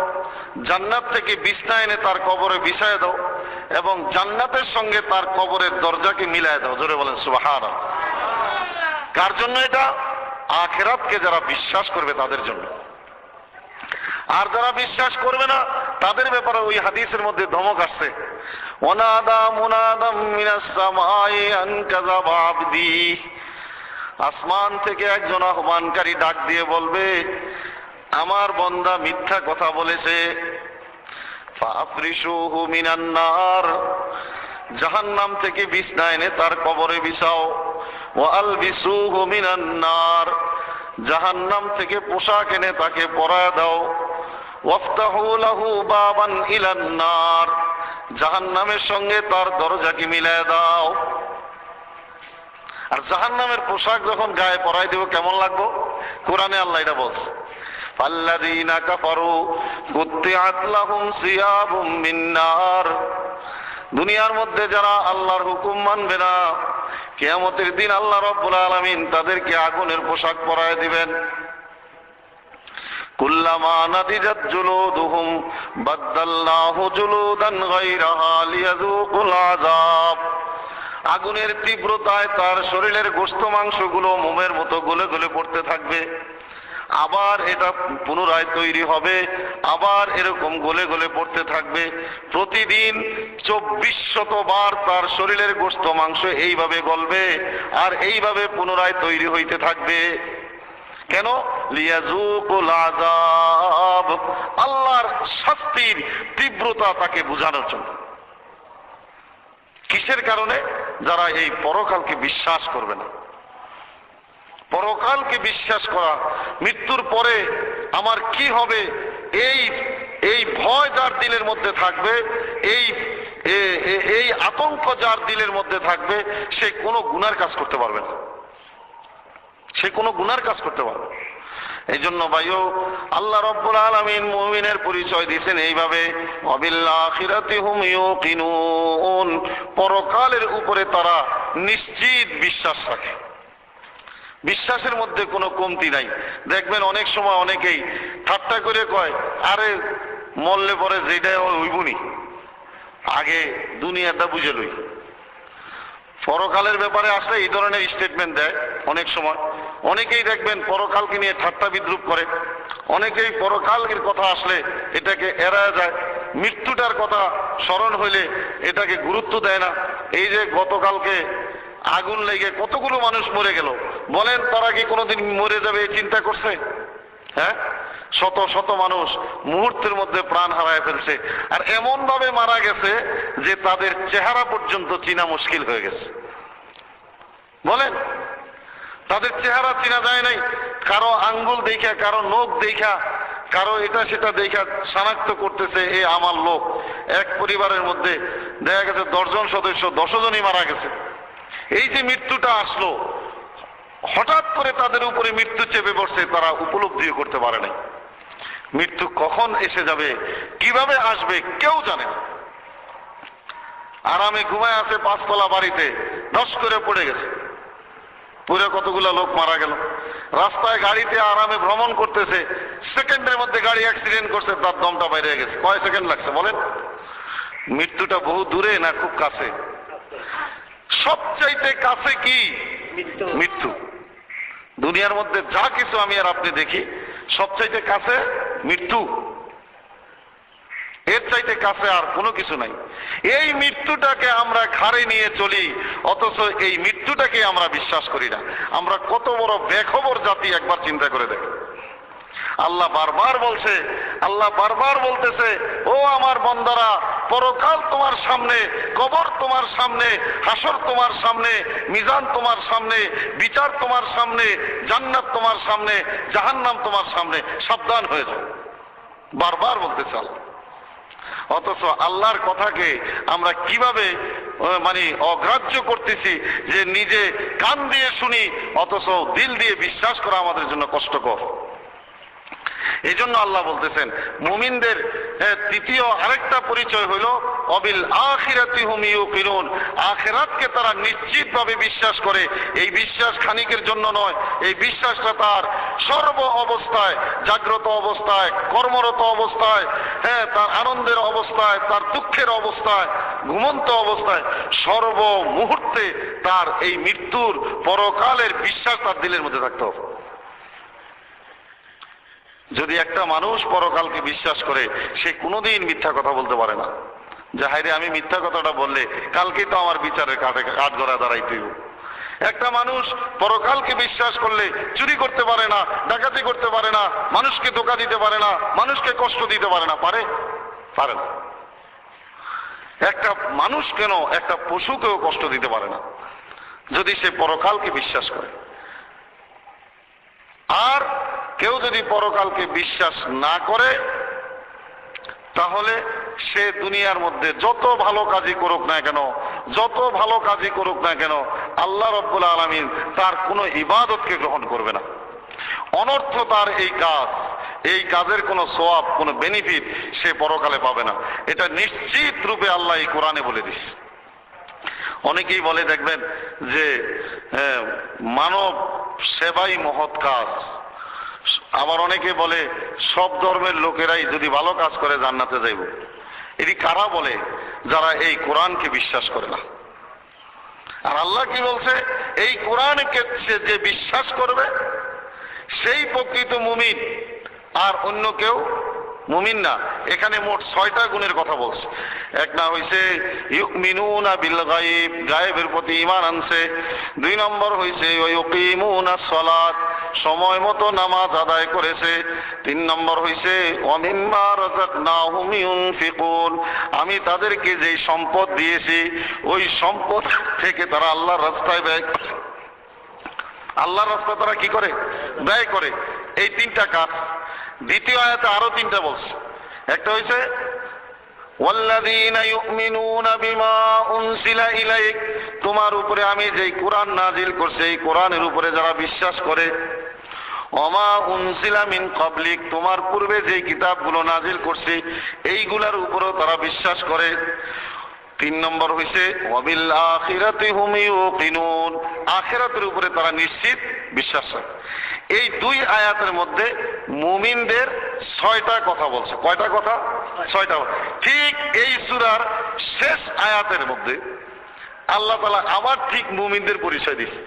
জান্নাত থেকে বিছনা এনে তার কবরে বিছায় দাও, এবং জান্নাতের সঙ্গে তার কবরের দরজাকে মিলায় দাও। জোরে বলেন সুবহানাল্লাহ। কার জন্য এটা? আখিরাতকে যারা বিশ্বাস করবে তাদের জন্য। আর যারা বিশ্বাস করবে না তাদের ব্যাপারে ওই হাদিসের মধ্যে ধমক আসছে, ওয়ানাদা মুনাদাম মিনাস সামাই আন কাযাবা আবদি, আসমান থেকে একজন আহ্বানকারী ডাক দিয়ে বলবে আমার বান্দা মিথ্যা কথা বলেছে। ফাআফরিশুহু মিনান নার, জাহান্নাম থেকে বিছনা এনে তার কবরে বিছাও। ওয়া আলবিসুহু মিনান নার, জাহান্নাম থেকে পোশাক এনে তাকে পরায় দাও। ওয়াফতাহু লাহু বাবান ইলান নার, জাহান্নামের সঙ্গে তার দরজাকে মিলায় দাও। আর জাহান্নামের পোশাক যখন গায়ে পরাই দেব কেমন লাগবো? কোরআনে আল্লাহ এটা বলছে, ফাল্লাযীনা কাফারু কুত্তিআত লাহুম সিয়াবুম মিন নার, দুনিয়ার মধ্যে যারা আল্লাহর হুকুম মানবে না, কিয়ামতের দিন আল্লাহ রাব্বুল আলামিন তাদেরকে আগুনের পোশাক পরায় দিবেন। কুল্লামা নাদিজাত জুলুদুহুম বাদদালনাহু জুলুদান গায়রাহা লিয়াযুকুল আযাব। আগুনের তীব্রতায় তার শরীরের গোশত মাংসগুলো মোমের মতো গলে গলে পড়তে থাকবে, আবার এটা পুনরায় তৈরি হবে, আবার এরকম গলে গলে পড়তে থাকবে। প্রতিদিন 2400 বার তার শরীরের গোশত মাংস এইভাবে গলবে আর এইভাবে পুনরায় তৈরি হইতে থাকবে। কেন? লিয়াযুকুল আযাব, আল্লাহর শাস্তির তীব্রতা তাকে বোঝানোর জন্য। কিসের কারণে? যারা এই পরকালকে বিশ্বাস করবে না। পরকালকে বিশ্বাস করা, মৃত্যুর পরে আমার কি হবে এই ভয় যার দিলের মধ্যে থাকবে, এই আতঙ্ক যার দিলের মধ্যে থাকবে, সে কোনো গুনার কাজ করতে পারবে না, সে কোনো গুনার কাজ করতে পারবে। এই জন্য ভাইও আল্লাহ রাব্বুল আলামিন মুমিনের পরিচয় দিয়েছেন এইভাবে, ওয়াবিল আখিরাতি হুম ইউকিনুন, পরকালের উপরে তারা নিশ্চিত বিশ্বাস রাখে। বিশ্বাসের মধ্যে কোনো কমতি নাই। দেখবেন অনেক সময় অনেকেই ঠাট্টা করে কয়, আরে মরলে পরে যেটা হইবনি, আগে দুনিয়াটা বুঝে লই। পরকালের ব্যাপারে আসলে এই ধরনের স্টেটমেন্ট দেয় অনেক সময়। অনেকেই দেখবেন পরকালকে নিয়ে ঠাট্টা বিদ্রুপ করে, অনেকেই পরকালের কথা আসলে এটাকে এড়ায় যায়, মৃত্যুটার কথা স্মরণ হইলে এটাকে গুরুত্ব দেয় না। এই যে গতকালকে আগুন লেগে কতগুলো মানুষ মরে গেল, বলেন তারা কি কোনোদিন মরে যাবে এই চিন্তা করছে? হ্যাঁ, শত শত মানুষ মুহূর্তের মধ্যে প্রাণ হারায় ফেলছে, আর এমন ভাবে মারা গেছে যে তাদের চেহারা পর্যন্ত চিনা মুশকিল হয়ে গেছে। বলেন, তাদের চেহারা চিনা যায় নাই। কারো আঙ্গুল দেখা, কারো নখ দেখা, কারো এটা সেটা দেখা শনাক্ত করতেছে এ আমার লোক। এক পরিবারের মধ্যে দেখা গেছে 10 জন সদস্য, 10 জনই মারা গেছে। এই যে মৃত্যুটা আসলো, হঠাৎ করে তাদের উপরে মৃত্যু চেপে পড়ছে, তারা উপলব্ধিও করতে পারে নাই। মৃত্যু কখন এসে যাবে, কিভাবে আসবে কেউ জানে না। আরামে ঘুমায় আছে 5 তলা বাড়িতে, ধস করে পড়ে গেছে, পুরো কতগুলো লোক মারা গেল। রাস্তায় গাড়িতে আরামে ভ্রমণ করতেছে, সেকেন্ডের মধ্যে গাড়ি অ্যাক্সিডেন্ট করছে, তার দমটা বাইরে গেছে। কয় সেকেন্ড লাগছে বলেন? মৃত্যুটা বহু দূরে না খুব কাছে? সবচাইতে কাছে কি? মৃত্যু। দুনিয়ার মধ্যে যা কিছু আমি আর আপনি দেখি, সবচাইতে কাছে মৃত্যু, এর চাইতে কাছে আর কোনো কিছু নাই। এই মৃত্যুটাকে আমরা ঘাড়ে নিয়ে চলি, অথচ এই মৃত্যুটাকে আমরা বিশ্বাস করি না। আমরা কত বড় বেখবর জাতি, একবার চিন্তা করে দেখ। আল্লাহ বারবার বলছে, আল্লাহ বারবার বলতেছে, ও আমার বান্দারা, পরকাল তোমার সামনে, কবর তোমার সামনে, হাসর তোমার সামনে, মিজান তোমার সামনে, বিচার তোমার সামনে, জান্নাত তোমার সামনে, জাহান্নাম তোমার সামনে, সাবধান হয়ে যাও। বারবার বলতেছে আল্লাহ। অথচ আল্লাহর কথাকে আমরা কিভাবে অগ্রাহ্য করতেছি, যে নিজে কান দিয়ে শুনি অথচ দিল দিয়ে বিশ্বাস করা আমাদের জন্য কষ্টকর। এই জন্য আল্লাহ বলতেছেন মুমিনদের তৃতীয় আরেকটা পরিচয় হইল অবিল আখিরাতি হুম ইউকিনুন, আখিরাতকে তারা নিশ্চিতভাবে বিশ্বাস করে। এই বিশ্বাস ক্ষণিকের জন্য নয়, এই বিশ্বাসটা তার সর্ব অবস্থায়, জাগ্রত অবস্থায়, কর্মরত অবস্থায়, হ্যাঁ, তার আনন্দের অবস্থায়, তার দুঃখের অবস্থায়, ঘুমন্ত অবস্থায়, সর্ব মুহূর্তে তার এই মৃত্যুর পরকালের বিশ্বাস তার দিলের মধ্যে থাকতে হবে। যদি একটা মানুষ পরকালকে বিশ্বাস করে, সে কোনোদিন মিথ্যা কথা বলতে পারে না। যে হায়রে আমি মিথ্যা কথাটা বললে কালকেই তো আমার বিচারের কাঠ গড়া দাঁড়াইতে হবে। একটা মানুষ পরকালকে বিশ্বাস করলে চুরি করতে পারে না, ডাকাতি করতে পারে না, মানুষকে ধোঁকা দিতে পারে না, মানুষকে কষ্ট দিতে পারে না। পারে? পারে না। একটা মানুষ কেন একটা পশুকেও কষ্ট দিতে পারে না, যদি সে পরকালকে বিশ্বাস করে। আর কেউ যদি পরকালকে বিশ্বাস না করে, তাহলে সে দুনিয়ার মধ্যে যত ভালো কাজই করুক না কেন, যত ভালো কাজই করুক না কেন, আল্লাহ রাব্বুল আলামিন তার কোনো ইবাদতকে গ্রহণ করবে না। অনর্থ তার এই কাজ, এই কাজের কোনো সওয়াব, কোনো বেনিফিট সে পরকালে পাবে না। এটা নিশ্চিত রূপে আল্লাহ এই কোরআনে বলে দিচ্ছে। অনেকেই বলে দেখবেন যে মানব সেবাই মহৎ কাজ, আবার অনেকে বলে সব ধর্মের লোকেরাই যদি ভালো কাজ করে জান্নাতে যাইব। এটি কারা বলে? যারা এই কোরআনকে বিশ্বাস করে না। আর আল্লাহ কি বলছে? এই কোরআনকে যে বিশ্বাস করবে সেই প্রকৃত মুমিন, আর অন্য কেউ মুমিন না। এখানে মোট 6টা গুণের কথা বলছে। এক না হইছে ইউমিনুনা বিল গায়ব, গায়েবের প্রতি ঈমান আনছে। 2 নম্বর হইছে ওয়ায়ুকিমুনাস সালাত, সময় মতো নামাজ আদায় করেছে। 3 নম্বর হইছে ওয়ামিম্মা রাযাকনাহুম ইউনফিকুন, আমি তাদেরকে যেই সম্পদ দিয়েছি ওই সম্পদ থেকে তারা আল্লাহর রাস্তায় ব্যয় করে। আল্লাহর রাস্তায় তারা কি করে? ব্যয় করে। এই 3টা কাজ। দ্বিতীয় আয়াতে আরো 3টা বলছে। একটা হইছে ওয়াল্লাযীনা ইউমিনুনা বিমা উনজিলা ইলাইক, তোমার উপরে আমি যেই কোরআন নাজিল করছি এই কোরআনের উপরে যারা বিশ্বাস করে। ওমা উনজিলা মিন ক্বাবলিক, তোমার পূর্বে যেই কিতাবগুলো নাজিল করছি এইগুলার উপরেও তারা বিশ্বাস করে। 3 নম্বর হইছে ওয়াবিল আখিরাতি হুম ইউকিনুন, আখিরাতের উপরে তারা নিশ্চিত বিশ্বাস করে। এই 2 আয়াতের মধ্যে মুমিনদের 6টা কথা বলছে। কয়টা কথা? 6টা। ঠিক এই সূরার শেষ আয়াতের মধ্যে আল্লাহ তাআলা আবার ঠিক মুমিনদের পরিচয় দিচ্ছে।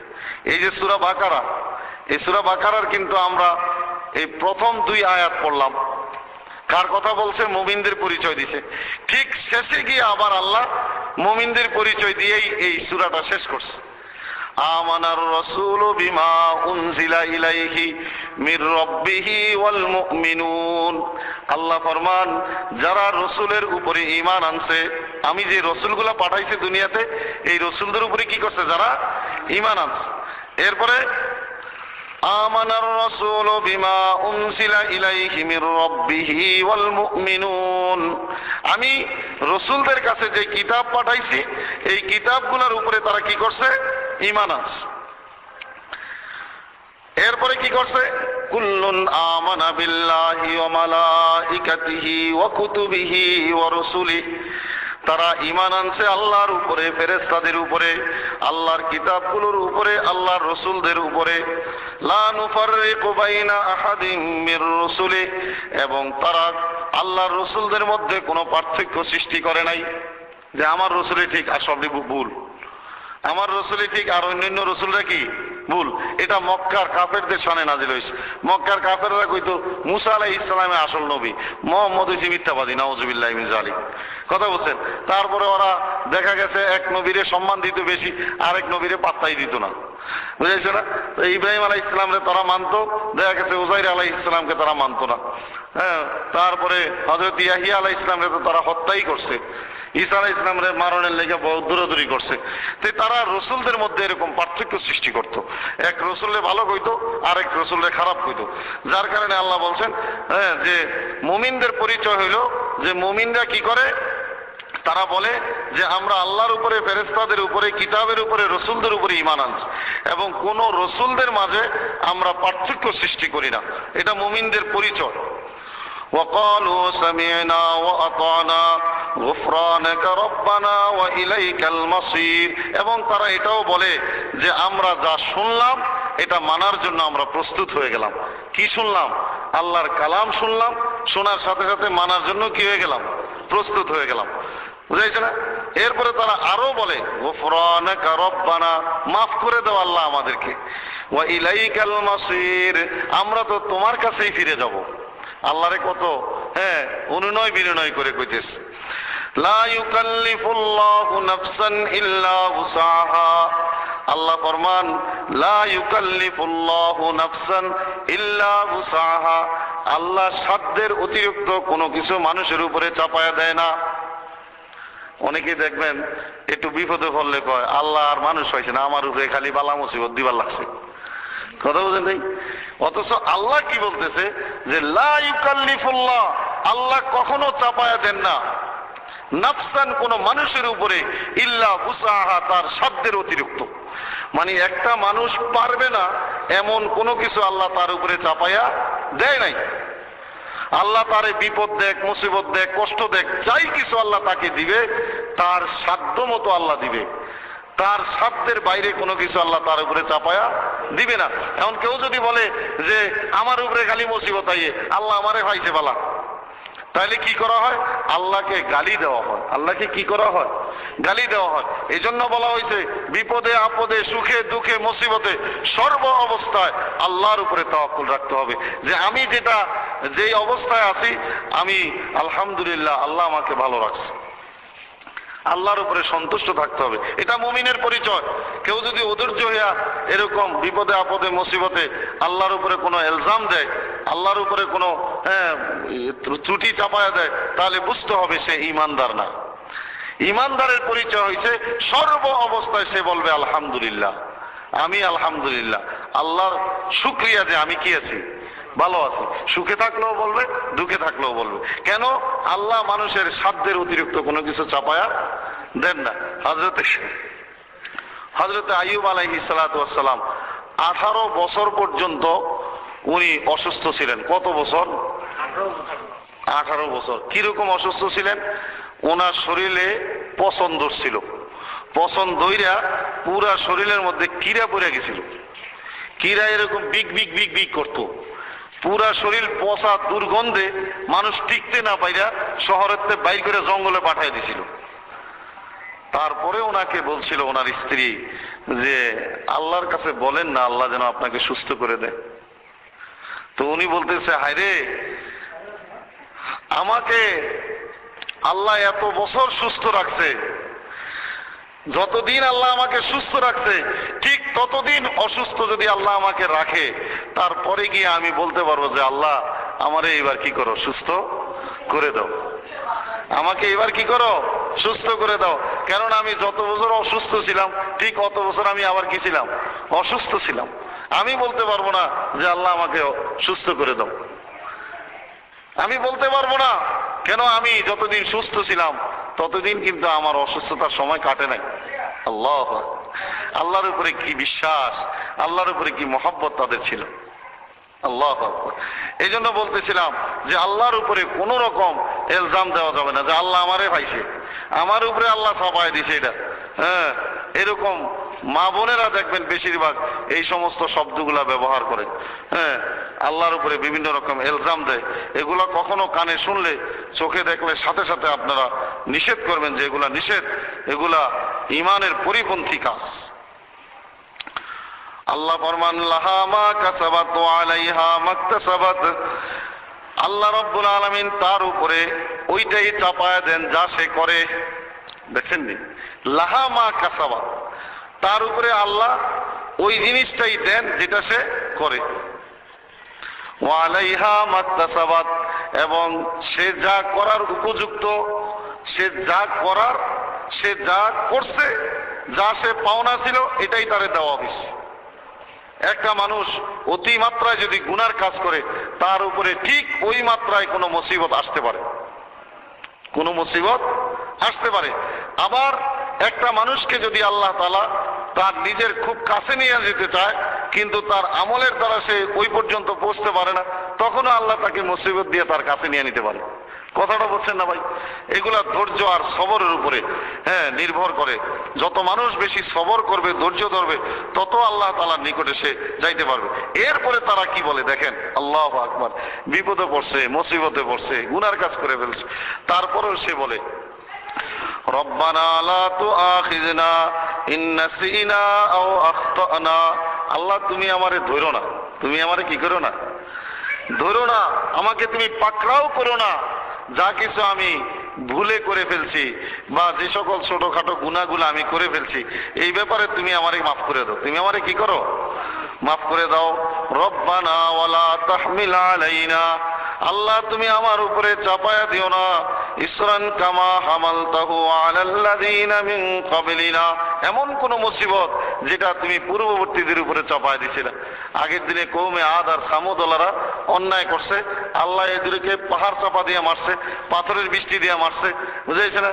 এই যে সূরা বাকারা, এই সূরা বাকারার কিন্তু আমরা এই প্রথম 2 আয়াত পড়লাম। কার কথা বলছে? মুমিনদের পরিচয় দিছে। ঠিক শেষে গিয়ে আবার আল্লাহ মুমিনদের পরিচয় দিয়েই এই সূরাটা শেষ করছে। আমানার রাসূলু বিমা উনজিলা ইলাইহি মির রাব্বিহি ওয়াল মুমিনুন, আল্লাহ ফরমান যারা রাসূলের উপরে ঈমান আনছে, আমি যে রাসূলগুলো পাঠাইছি দুনিয়াতে এই রাসূলদের উপরে কি করছে? যারা ঈমান আনছে। এরপরে আমানার রাসূলু বিমা উনজিলা ইলাইহি মির রাব্বিহি ওয়াল মুমিনুন, আমি রাসূলদের কাছে যে কিতাব পাঠাইছি এই কিতাবগুলোর উপরে তারা কি করছে? ঈমান আনছে। এরপরে কি করছে? কুল্লুন আমানা বিল্লাহি ওয়া মালাইকাতিহি ওয়া কুতুবিহি ওয়া রুসুলিহি, তারা ঈমান আনছে আল্লাহর উপরে, ফেরেশতাদের উপরে, আল্লাহর কিতাবগুলোর উপরে, আল্লাহর রাসূলদের উপরে। লা নুফাররিকু বাইনা আহাদিম মির রুসুলি, এবং তারা আল্লাহর রাসূলদের মধ্যে কোনো পার্থক্য সৃষ্টি করে নাই যে আমার রাসূলই ঠিক আর সবই ভুল, আমার রাসূলই ঠিক আর অন্যান্য রাসূলরা কি ভুল। এটা মক্কার কাফেরদের শানে নাজিল হয়েছে। মক্কার কাফেররা কইতো মুসা আলাইহিস সালামের আসল নবী, মুহাম্মদ হইছে মিথ্যাবাদী, নাউযুবিল্লাহি মিন যালিক। কথা বলছেন? তারপরে ওরা দেখা গেছে এক নবীরে সম্মান দিত বেশি, আরেক নবীরে পাত্তাই দিত না। বুঝাইছে না? তো ইব্রাহিম আলাইহিস সালামরে তারা মানতো, দেখা গেছে উযাইর আলাইহিস সালামকে তারা মানতো না। হ্যাঁ, তারপরে হযরত ইয়াহিয়া আলাইহিস সালামকে তো তারা হত্যাই করছে। ঈসা আলাইহিস সালামের মারণের লেগে বহুত দৌড়াদৌড়ি করছে। তো তারা রসুলদের মধ্যে এরকম পার্থক্য সৃষ্টি করত। এক রসুলরে ভালো কইতো, আরেক রসুলরে খারাপ কইতো। যার কারণে আল্লাহ বলছেন হ্যাঁ যে মুমিনদের পরিচয় হইল যে মুমিনরা কি করে? তারা বলে যে আমরা আল্লাহর উপরে, ফেরেশতাদের উপরে, কিতাবের উপরে, রসুলদের উপরে ঈমান আনছি এবং কোন রসুলদের মাঝে আমরা পার্থক্য সৃষ্টি করি না। এটা মুমিনদের পরিচয়। وقالوا سمعنا وأطعنا غفرانك ربنا وإليك المصير, এবং তারা এটাও বলে যে আমরা যা শুনলাম এটা মানার জন্য আমরা প্রস্তুত হয়ে গেলাম। কি শুনলাম? আল্লাহর কালাম শুনলাম, শোনার সাথে সাথে মানার জন্য কি হয়ে গেলাম? প্রস্তুত হয়ে গেলাম। বুঝাইছে না? এরপরে তারা আরো বলে গুফরানাকা রব্বানা, মাফ করে দাও আল্লাহ আমাদেরকে, ওয়া ইলাইকাল মাসির, আমরা তো তোমার কাছেই ফিরে যাব। আল্লাহরে কত অনুনয় বিনয় করে কইতেছে। লা ইউকাল্লিফুল্লাহু নাফসান ইল্লা উসাহা, আল্লাহ ফরমান লা ইউকাল্লিফুল্লাহু নাফসান ইল্লা উসাহা, আল্লাহ সাধ্যের অতিরিক্ত কোনো কিছু মানুষের উপরে চাপায়া দেয় না। অনেকে দেখবেন একটু বিপদে পড়লে কয় আল্লাহ আর মানুষ হয়েছে না, আমার উপরে খালি বালা মুসিবত দিবার লাগছে। কথা বুঝেন নাই? অথচ আল্লাহ কি বলতেছে যে লা ইউকাল্লিফুল্লাহ, আল্লাহ কখনো চাপায়া দেন না নাফসান, কোন মানুষের উপরে, ইল্লা উসাহা, তার সাধ্যের অতিরিক্ত। মানে একটা মানুষ পারবে না এমন কোনো কিছু আল্লাহ তার উপরে চাপায়া দেয় নাই। আল্লাহ তারে বিপদ দেখ, মুসিবত দেখ, কষ্ট দেখ, যাই কিছু আল্লাহ তাকে দিবে তার সাধ্য মতো আল্লাহ দিবে। তার সাধ্যের বাইরে কোনো কিছু আল্লাহ তার উপরে চাপায়া দিবে না। এখন কেউ যদি বলে যে আমার উপরে খালি মুসিবত আইয়ে, আল্লাহ আমারে ভাইছে বালা, তাহলে কি করা হয়? আল্লাহকে গালি দেওয়া হয়। আল্লাহকে কি করা হয়? গালি দেওয়া হয়। এই জন্য বলা হয়েছে বিপদে আপদে সুখে দুঃখে মুসিবতে সর্ব অবস্থায় আল্লাহর উপরে তাওয়াক্কুল রাখতে হবে, যে আমি যেই অবস্থায় আছি আমি আলহামদুলিল্লাহ, আল্লাহ আমাকে ভালো রাখছে। আল্লাহর উপরে সন্তুষ্ট থাকতে হবে, এটা মুমিনের পরিচয়। কেউ যদি অধৈর্য হইয়া এরকম বিপদে আপদে মুসিবতে আল্লাহর উপরে কোনো ইলজাম দেয়, আল্লাহর উপরে কোনো ত্রুটি চাপায়া দেয়, তাহলে বুঝতে হবে সে ঈমানদার না। ঈমানদারের পরিচয় হইছে সর্ব অবস্থায় সে বলবে আলহামদুলিল্লাহ, আমি আলহামদুলিল্লাহ, আল্লাহর শুকরিয়া যে আমি কি আছি, ভালো আছি। সুখে থাকলেও বলবে, দুঃখে থাকলেও বলবে। কেন? আল্লাহ মানুষের সাধ্যের অতিরিক্ত কোনো কিছু চাপায়া দেন না। হযরতে আইয়ুব আলাইহিস সালাতু ওয়াস সালাম 18 বছর পর্যন্ত উনি অসুস্থ ছিলেন। কত বছর? 18 বছর। কিরকম অসুস্থ ছিলেন? ওনার শরীরে পচন ধরছিল, পচন ধইরা পুরা শরীরের মধ্যে কিরা পড়ে গেছিল। কিরা এরকম বিগ বিগ বিগ বিগ করতো, পুরা শরীর পচা দুর্গন্ধে মানুষ টিকতে না পাইরা শহরের বাইর করে জঙ্গলে পাঠিয়ে দিছিল। তারপরে ওনাকে বলছিল ওনার স্ত্রী যে আল্লাহর কাছে বলেন না, আল্লাহ যেন আপনাকে সুস্থ করে দেয়। তো উনি বলতেছে, হায়রে, আমাকে আল্লাহ এত বছর সুস্থ রাখছে, যতদিন আল্লাহ আমাকে সুস্থ রাখছে ঠিক ততদিন অসুস্থ যদি আল্লাহ আমাকে রাখে, তারপরে গিয়ে আমি বলতে পারবো যে আল্লাহ আমারে এবার কি করো, সুস্থ করে দাও, আমাকে এবার কি করো, সুস্থ করে দাও। কেননা আমি যত বছর অসুস্থ ছিলাম ঠিক অত বছর আমি আবার কি ছিলাম, অসুস্থ ছিলাম। আমি বলতে পারবো না যে আল্লাহ আমাকে সুস্থ করে দাও, আমি বলতে পারবো না। কেন? আমি যতদিন সুস্থ ছিলাম ততদিন কিন্তু আমার অসুস্থতার সময় কাটে নাই। আল্লাহ, আল্লাহর উপরে কি বিশ্বাস, আল্লাহর উপরে কি মহব্বত তাদের ছিল। আল্লাহ, এই জন্য বলতেছিলাম যে আল্লাহর উপরে কোন রকম ইলজাম দেওয়া যাবে না যে আল্লাহ আমারে ভাইছে, আমার উপরে আল্লাহ চাপায় দিছে। এটা এরকম মা বোনেরা দেখবেন বেশিরভাগ এই সমস্ত শব্দগুলা ব্যবহার করে, আল্লাহর উপরে বিভিন্ন রকম ইলজাম দেয়। এগুলা কখনো কানে শুনলে, চোখে দেখলে সাথে সাথে আপনারা নিষেধ করবেন যে এগুলা নিষেধ, এগুলা ঈমানের পরিপন্থী কাজ। আল্লাহ ফরমান লাহা মা কাসাবাত ওয়া আলাইহা মাকতাসাবাত, আল্লাহ রাব্বুল আলামিন তার উপরে ওইটাই চাপায়া দেন যা সে করে। দেখছেন নি, লাহা মা কাসাবাত, তার উপরে আল্লাহ ওই জিনিসটাই দেন যেটা সে করে। ওয়া আলাইহা মাকতাসাবাত, এবং সে যা করার উপযুক্ত, সে যা করার, সে যা করছে, যা সে পাওনা ছিল এটাই তারে দেওয়া হয়েছে। একটা মানুষ অতি মাত্রায় যদি গুনার কাজ করে তার উপরে ঠিক ওই মাত্রায় কোনো মুসিবত আসতে পারে, কোনো মুসিবত আসতে পারে। আবার একটা মানুষকে যদি আল্লাহ তাআলা তার নিজের খুব কাছে নিয়ে যেতে চায় কিন্তু তার আমলের দ্বারা সে ওই পর্যন্ত পৌঁছতে পারে না, তখনও আল্লাহ তাকে মুসিবত দিয়ে তার কাছে নিয়ে নিতে পারে। কথাটা বলছেন না ভাই? এগুলা ধৈর্য আর সবরের উপরে নির্ভর করে। যত মানুষ বেশি সবর করবে, ধৈর্য ধরবে, তত আল্লাহ তাআলার নিকটে সে যাইতে পারবে। এরপরে তারা কি বলে দেখেন, আল্লাহু আকবার, বিপদে পড়ছে, মুসিবতে পড়ছে, গুনার কাজ করে ফেলছে, তারপরেও সে বলে রব্বানা লা তুআখিযনা ইন নাসিনা আও আখতানা, আল্লাহ তুমি আমারে ধরো না, তুমি আমারে কি করো না, ধরো না, আমাকে তুমি পাকড়াও করো না, যা কিছু আমি ভুলে করে ফেলছি বা যে সকল ছোটখাটো গুনাহগুলো আমি করে ফেলছি এই ব্যাপারে তুমি আমারে মাফ করে দাও, তুমি আমারে কি করো, মাফ করে দাও। রব্বানা ওয়ালা তাহমিল আলাইনা, আল্লাহ তুমি আমার উপরে চাপায়া দিও না ইসরান কামা হামালতাহু আলাল্লাযীনা মিন ক্বাবলিনা, এমন কোন মুসিবত যেটা তুমি পূর্ববর্তীদের উপরে চাপায় দিছিলে। আগের দিনে কওমে আদ আর সামুদওয়ালারা অন্যায় করছে, আল্লাহ এদেরকে পাহাড় চাপা দিয়ে মারছে, পাথরের বৃষ্টি দিয়ে মারছে, বুঝেছে না,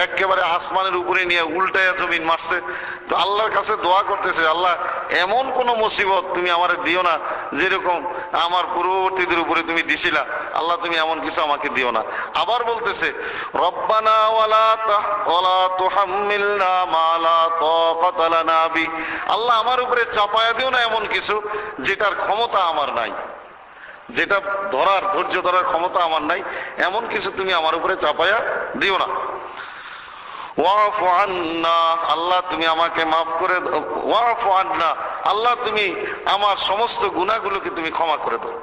একেবারে আসমানের উপরে নিয়ে উল্টায়া জমিন মারছে। তো আল্লাহর কাছে দোয়া করতেছে, আল্লাহ এমন কোন মুসিবত তুমি আমারে দিও না যেরকম আমার পূর্ববর্তীদের উপরে তুমি দিছিলা। আল্লাহ তুমি এমন কিছু আমাকে দিও না। আবার বলতেছে রব্বানা ওয়ালা তুহাম্মিলনা মা লা তাকাতা লানা বি, আল্লাহ আমার উপরে চাপায়া দিও না এমন কিছু যেটার ক্ষমতা আমার নাই, যেটা ধৈর্য ধরার ক্ষমতা আমার নাই, এমন কিছু তুমি আমার উপরে চাপায়া দিও না। ওয়াফু আন্না, আল্লাহ তুমি আমাকে মাফ করে দাও। ওয়াফু আন্না, আল্লাহ তুমি আমার সমস্ত গুনাহগুলোকে তুমি ক্ষমা করে দাও।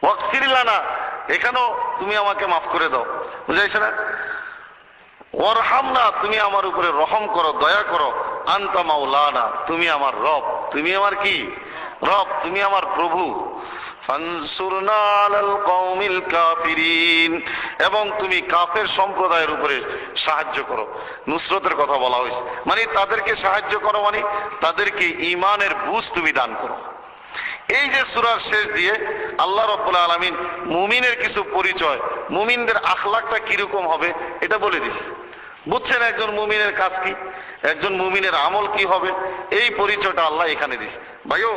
ওয়াগফির লানা, এখানেও তুমি আমাকে মাফ করে দাও, বুঝাইছে না? ওয়ারহামনা, তুমি আমার উপরে রহম করো, দয়া করো। আনতা মাওলানা, তুমি আমার রব, তুমি আমার কি রব, তুমি আমার প্রভু। ফানসুরনা আলাল কওমিল কাফিরিন, এবং তুমি কাফের সম্প্রদায়ের উপরে সাহায্য করো। নুসরতের কথা বলা হয়েছে, মানে তাদেরকে সাহায্য করো, মানে তাদেরকে ঈমানের বুঝ তুমি দান করো। এই যে সূরার শেষ দিয়ে আল্লাহ রাব্বুল আলামিন মুমিনের কিছু পরিচয়, মুমিনদের আখলাকটা কিরকম হবে এটা বলে দিচ্ছে। বুঝছেন একজন মুমিনের কাজ কি, একজন মুমিনের আমল কি হবে, এই পরিচয়টা আল্লাহ এখানে দিচ্ছে। ভাইও,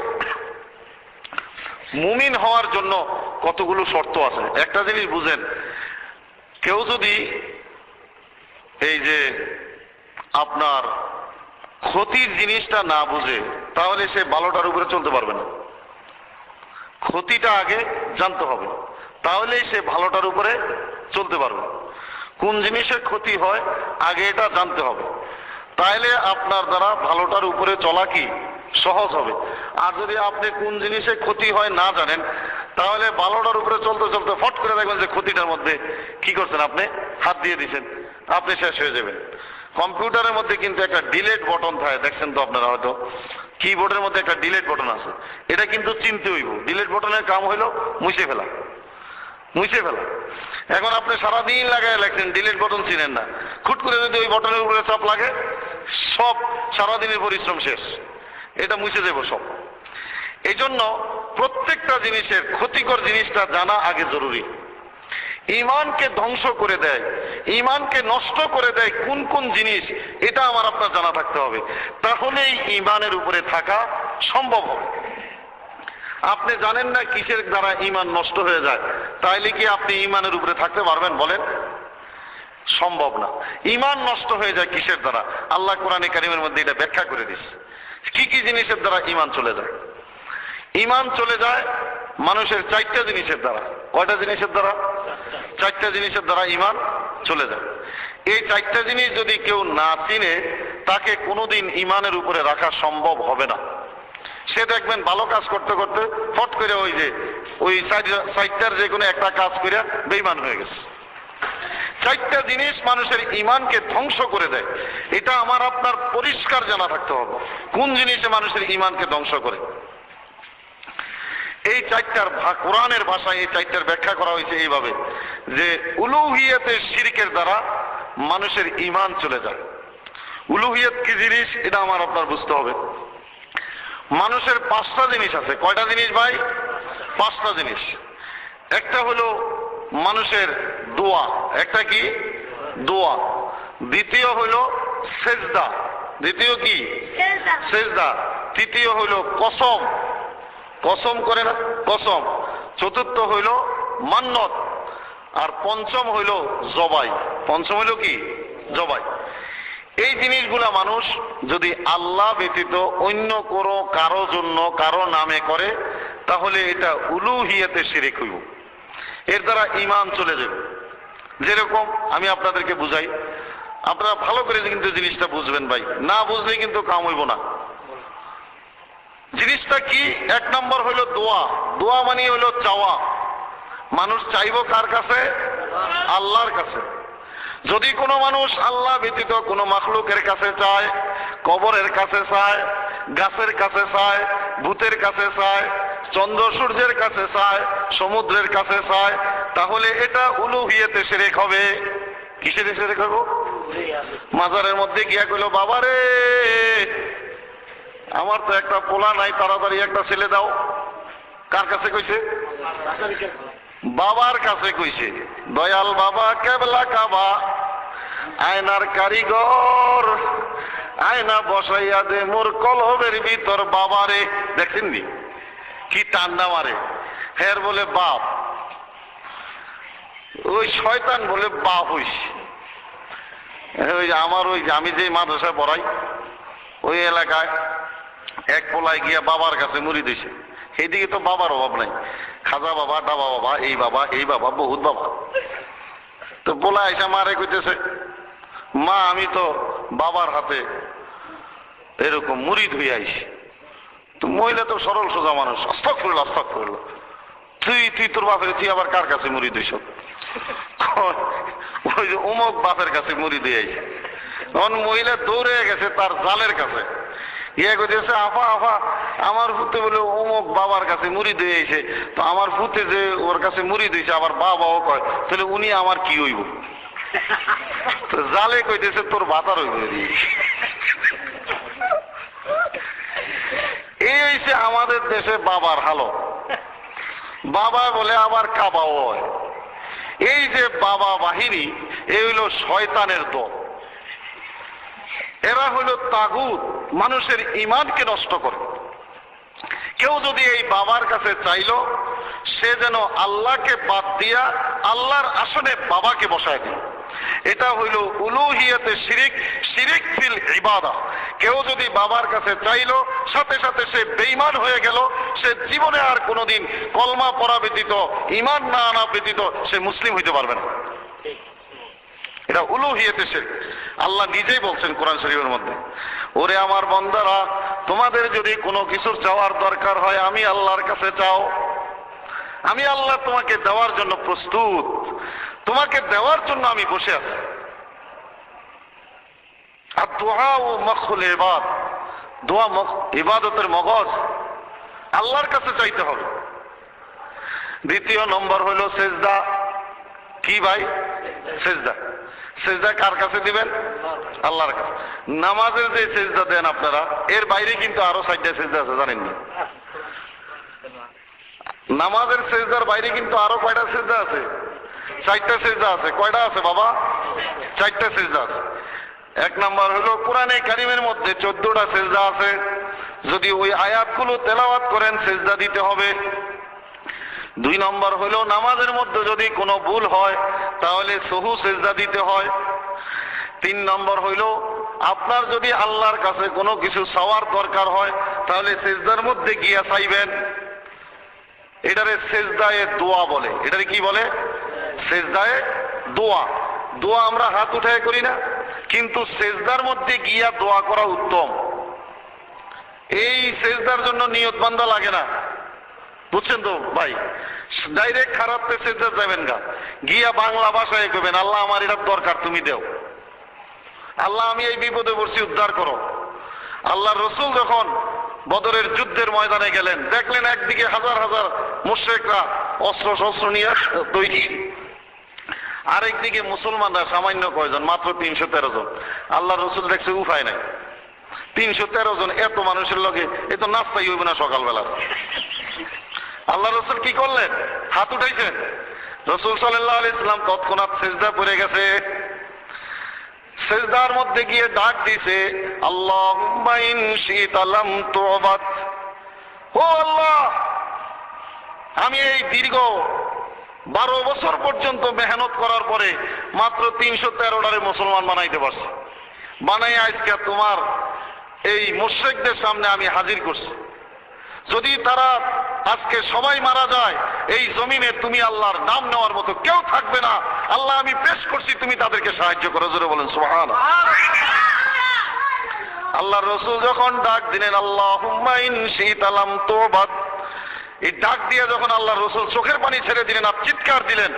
মুমিন হওয়ার জন্য কতগুলো শর্ত আছে। একটা জিনিস বুঝেন, কেউ যদি এই যে আপনার ক্ষতির জিনিসটা না বুঝে তাহলে সে ভালোটার উপরে চলতে পারবে না। ক্ষতিটা আগে জানতে হবে, তাহলেই সে ভালোটার উপরে চলতে পারবে। কোন জিনিসের ক্ষতি হয় আগে এটা জানতে হবে, তাইলে আপনার দ্বারা ভালোটার উপরে চলা কি সহজ হবে। আর যদি আপনি কোন জিনিসে ক্ষতি হয় না জানেন, তাহলে ভালোটার উপরে চলতে চলতে ফট করে দেখবেন যে ক্ষতিটার মধ্যে কি করছেন, আপনি হাত দিয়ে দিচ্ছেন, আপনি শেষ হয়ে যাবেন। কম্পিউটারের মধ্যে কিন্তু একটা ডিলেট বটন থাকে, দেখছেন তো আপনারা হয়তো, কিবোর্ডের মধ্যে একটা ডিলেট বটন আছে, এটা কিন্তু চিনতে হইব। ডিলেট বটনের কাম হইলো মুছে ফেলা, মুছে ফেলা। এখন আপনি সারাদিন লাগায় লেখছেন, ডিলেট বটন চিনেন না, খুট করে যদি ওই বটনের উপরে চাপ লাগে, সব সারাদিনের পরিশ্রম শেষ, এটা মুছে দেব সব। এই জন্য প্রত্যেকটা জিনিসের ক্ষতিকর জিনিসটা জানা আগে জরুরি। ঈমানকে ধ্বংস করে দেয়, ঈমানকে নষ্ট করে দেয় কোন কোন জিনিস, এটা আমার আপনার জানা থাকতে হবে, তাহলেই ঈমানের উপরে থাকা সম্ভব হবে। আপনি জানেন না কিসের দ্বারা ঈমান নষ্ট হয়ে যায়, তাইলে কি আপনি ঈমানের উপরে থাকতে পারবেন বলেন? সম্ভব না। ঈমান নষ্ট হয়ে যায় কিসের দ্বারা? আল্লাহ কোরআনে কারীমের মধ্যে এটা ব্যাখ্যা করে দিচ্ছে কি কি জিনিসের দ্বারা ঈমান চলে যায়। ঈমান চলে যায় মানুষের চারটা জিনিসের দ্বারা। কয়টা জিনিসের দ্বারা? চারটা জিনিসের দ্বারা ঈমান চলে যায়। এই চারটা জিনিস যদি কেউ না চিনে, তাকে কোনোদিন ঈমানের উপরে রাখা সম্ভব হবে না। সে দেখবেন ভালো কাজ করতে করতে ফট করে ওই চারটার যে কোনো একটা কাজ করে বেঈমান হয়ে গেছে। চারটা জিনিস মানুষের ঈমানকে ধ্বংস করে দেয়, এটা আমার আপনার পরিষ্কার জানা থাকতে হবে কোন জিনিসে মানুষের ঈমানকে ধ্বংস করে। এই চারটার কোরআনের ভাষায় এই চারটার ব্যাখ্যা করা হয়েছে এইভাবে যে উলুহিয়তে শিরকের দ্বারা মানুষের ঈমান চলে যায়। উলুহিয়ত কি জিনিস এটা আমার আপনার বুঝতে হবে। মানুষের পাঁচটা জিনিস আছে। কয়টা জিনিস ভাই? পাঁচটা জিনিস। একটা হলো মানুষের দোয়া, একটা কি দোয়া। দ্বিতীয় হলো সেজদা, দ্বিতীয় কি সেজদা। তৃতীয় হলো কসম, কসম করে না কসম। চতুর্থ হইল মান্নত, আর পঞ্চম হইল জবাই। পঞ্চম হইল কি জবাই। এই জিনিসগুলা মানুষ যদি আল্লাহ ব্যতীত অন্য কোনো কারো জন্য কারো নামে করে, তাহলে এটা উলুহিয়তে শিরক হইব, এর দ্বারা ঈমান চলে যাবে। যেরকম আমি আপনাদেরকে বুঝাই, আপনারা ভালো করে কিন্তু জিনিসটা বুঝবেন ভাই, না বুঝলে কিন্তু কাম হইব না। জিনিসটা কি? এক নম্বর হইল দোয়া। দোয়া মানে হইল চাওয়া। মানুষ চাইব কার কাছে? আল্লাহর কাছে। যদি কোনো মানুষ আল্লাহ ব্যতীত কোনো মাখলুকের কাছে চায়, কবরের কাছে চায়, গাছের কাছে চায়, ভূতের কাছে চায়, চন্দ্র সূর্যের কাছে চায়, সমুদ্রের কাছে চায়, তাহলে এটা উলুহিয়তে শিরক হবে। কিসের শিরক হবে? মাজারের মধ্যে গিয়া কইল, বাবা রে আমার তো একটা পোলা নাই, তাড়াতাড়ি একটা ছেলে দাও। কার কাছে কইছে? বাবার কাছে কইছে। দয়াল বাবা কেবলা কাবা, আয়নার কারিগর, আয়না বসাইয়া দে মোর কলবের ভিতর বাবারে। দেখছেন নি কি টান্ডা মারে। হের বলে বাপ, ওই শয়তান বলে বাপ হইস। ওই আমার ওই আমি যে মাদ্রাসায় পড়াই ওই এলাকায় এক পোলায় গিয়া বাবার কাছে মুড়ি দিয়েছে। সেইদিকে তো বাবার অভাব নাই, খাজা বাবা, ডাবা বাবা, এই বাবা, এই বাবা, বহুত বাবা। তো পোলা এসে মারে কইতেছে, মা আমি তো বাবার হাতে এরকম মুড়ি ধুয়ে আইছি। তো মহিলা তো সরল সোজা মানুষ, আস্তাগফিরুল্লাহ আস্তাগফিরুল্লাহ, তুই তোর বাপের, তুই আবার কার কাছে মুড়ি দিস? ওই যে অমুক বাপের কাছে মুড়ি দিয়ে আইছে। তখন মহিলা দৌড়ে গেছে তার জালের কাছে, ইয়ে কইতেছে, আফা আফা আমার ফুতে বলে অমুক বাবার কাছে মুড়ি দিয়ে আইছে, তো আমার ফুতে যে ওর কাছে মুড়ি দিয়েছে আবার বাবাও কয়, তাহলে উনি আমার কি হইব? তো জালে কইতেছে তোর ভাতার হইব। এই হইছে আমাদের দেশে বাবার হালত। বাবা বলে আবার কাবাও হয়। এই যে বাবা বাহিনী, এই হইল শয়তানের দল। এরা হইল তাগুত, মানুষের ঈমানকে নষ্ট করে। কেউ যদি এই বাবার কাছে চাইলো, সে যেন আল্লাহকে বাদ দিয়া আল্লাহর আসনে বাবাকে বসায় দিল। এটা হইল উলুহিয়াতে শিরিক, শিরিক ফিল ইবাদাহ। কেউ যদি বাবার কাছে চাইলো, সাথে সাথে সে বেঈমান হয়ে গেল। সে জীবনে আর কোনোদিন কলমা পড়া ব্যতীত, ঈমান না আনা ব্যতীত সে মুসলিম হইতে পারবে না। এটা উলুহিয়াতে শিরক। আল্লাহ নিজেই বলছেন কোরআন শরীফের মধ্যে, ওরে আমার বান্দারা, তোমাদের যদি কোনো কিছুর চাওয়ার দরকার হয় আমি আল্লাহর কাছে চাও, আমি আল্লাহ তোমাকে দেওয়ার জন্য প্রস্তুত, তোমাকে দেওয়ার জন্য আমি বসে আছি। আর দোয়া ও মখুল ইবাদ, দোয়া ইবাদতের মগজ, আল্লাহর কাছে চাইতে হবে। দ্বিতীয় নম্বর হইল সেজদা। কি ভাই? সেজদা। সেজদা কার কাছে দিবেন? আল্লাহর কাছে। নামাজের যে সেজদা দেন আপনারা, এর বাইরে কিন্তু আরো 4টা সেজদা আছে, জানেন না? নামাজের সেজদার বাইরে কিন্তু আরো কয়টা সেজদা আছে? 4টা সেজদা আছে। কয়টা আছে বাবা? 4টা সেজদা আছে। এক নাম্বার হলো কোরআনে কারিমের মধ্যে 14টা সেজদা আছে। যদি ওই আয়াতগুলো তেলাওয়াত করেন সেজদা দিতে হবে। 2 নম্বর হলো নামাজের মধ্যে যদি কোনো ভুল হয় তাহলে সহু সেজদা দিতে হয়। 3 নম্বর হইলো আপনার যদি আল্লাহর কাছে কোনো কিছু চাওয়ার দরকার হয় তাহলে সেজদার মধ্যে গিয়া চাইবেন। এটারে সেজদায়ে দোয়া বলে। এটারে কি বলে? সেজদায়ে দোয়া। দোয়া আমরা হাত উঠায় করি না, কিন্তু সেজদার মধ্যে গিয়া দোয়া করা উত্তম। এই সেজদার জন্য নিয়ত বান্ধা লাগে না, বুঝছেন তো ভাই? ডাইরেক্ট খারাপ সেজদা যাবেন গা, গিয়া বাংলা ভাষায় কইবেন, আল্লাহ আমার এটার দরকার তুমি দেও, আল্লাহ আমি এই বিপদে পড়ছি উদ্ধার করো। আল্লাহ রসুল যখন বদরের যুদ্ধের ময়দানে গেলেন, দেখলেন একদিকে হাজার হাজার মুশরিকরা অস্ত্র শস্ত্র নিয়ে তৈরি, আরেকদিকে মুসলমানরা সামান্য কয়জন, মাত্র 313 জন। আল্লাহ রসুল দেখছে উপায় নাই, 313 জন এত মানুষের লগে এ তো নাস্তাই হইবে না সকালবেলা। আল্লাহ রসুল কি করলেন? হাত উঠাইছেন। রসুল সাল্লাল্লাহু আলাইহি ওয়াসাল্লাম তৎক্ষণাৎ সিজদা পড়ে গেছে। সিজদার মধ্যে গিয়ে ডাক দিছে, আল্লাহুম্মা ইন শি'তা লাম তু'বাদ। ও আল্লাহ, আমি এই দীর্ঘ 12 বছর পর্যন্ত মেহনত করার পরে মাত্র 313টারে মুসলমান বানাইতে পারছি। বানাই আজকে তোমার এই মুশরিকদের সামনে আমি হাজির করছি। যদি তারা আজকে সবাই মারা যায়, এই জমিনে তুমি আল্লাহর নাম নেওয়ার মতো কেউ থাকবে না। আল্লাহ আমি পেশ করছি, তুমি তাদেরকে সাহায্য করো। জোরে বলেন সুবহানাল্লাহ। আল্লাহর রাসূল যখন ডাক দিলেন, আল্লাহুম্মা ইন শি'তা লাম তু'বাদ, এই ডাক দিয়ে যখন আল্লাহর রাসূল চোখের পানি ছেড়ে দিলেন আর চিৎকার দিলেন,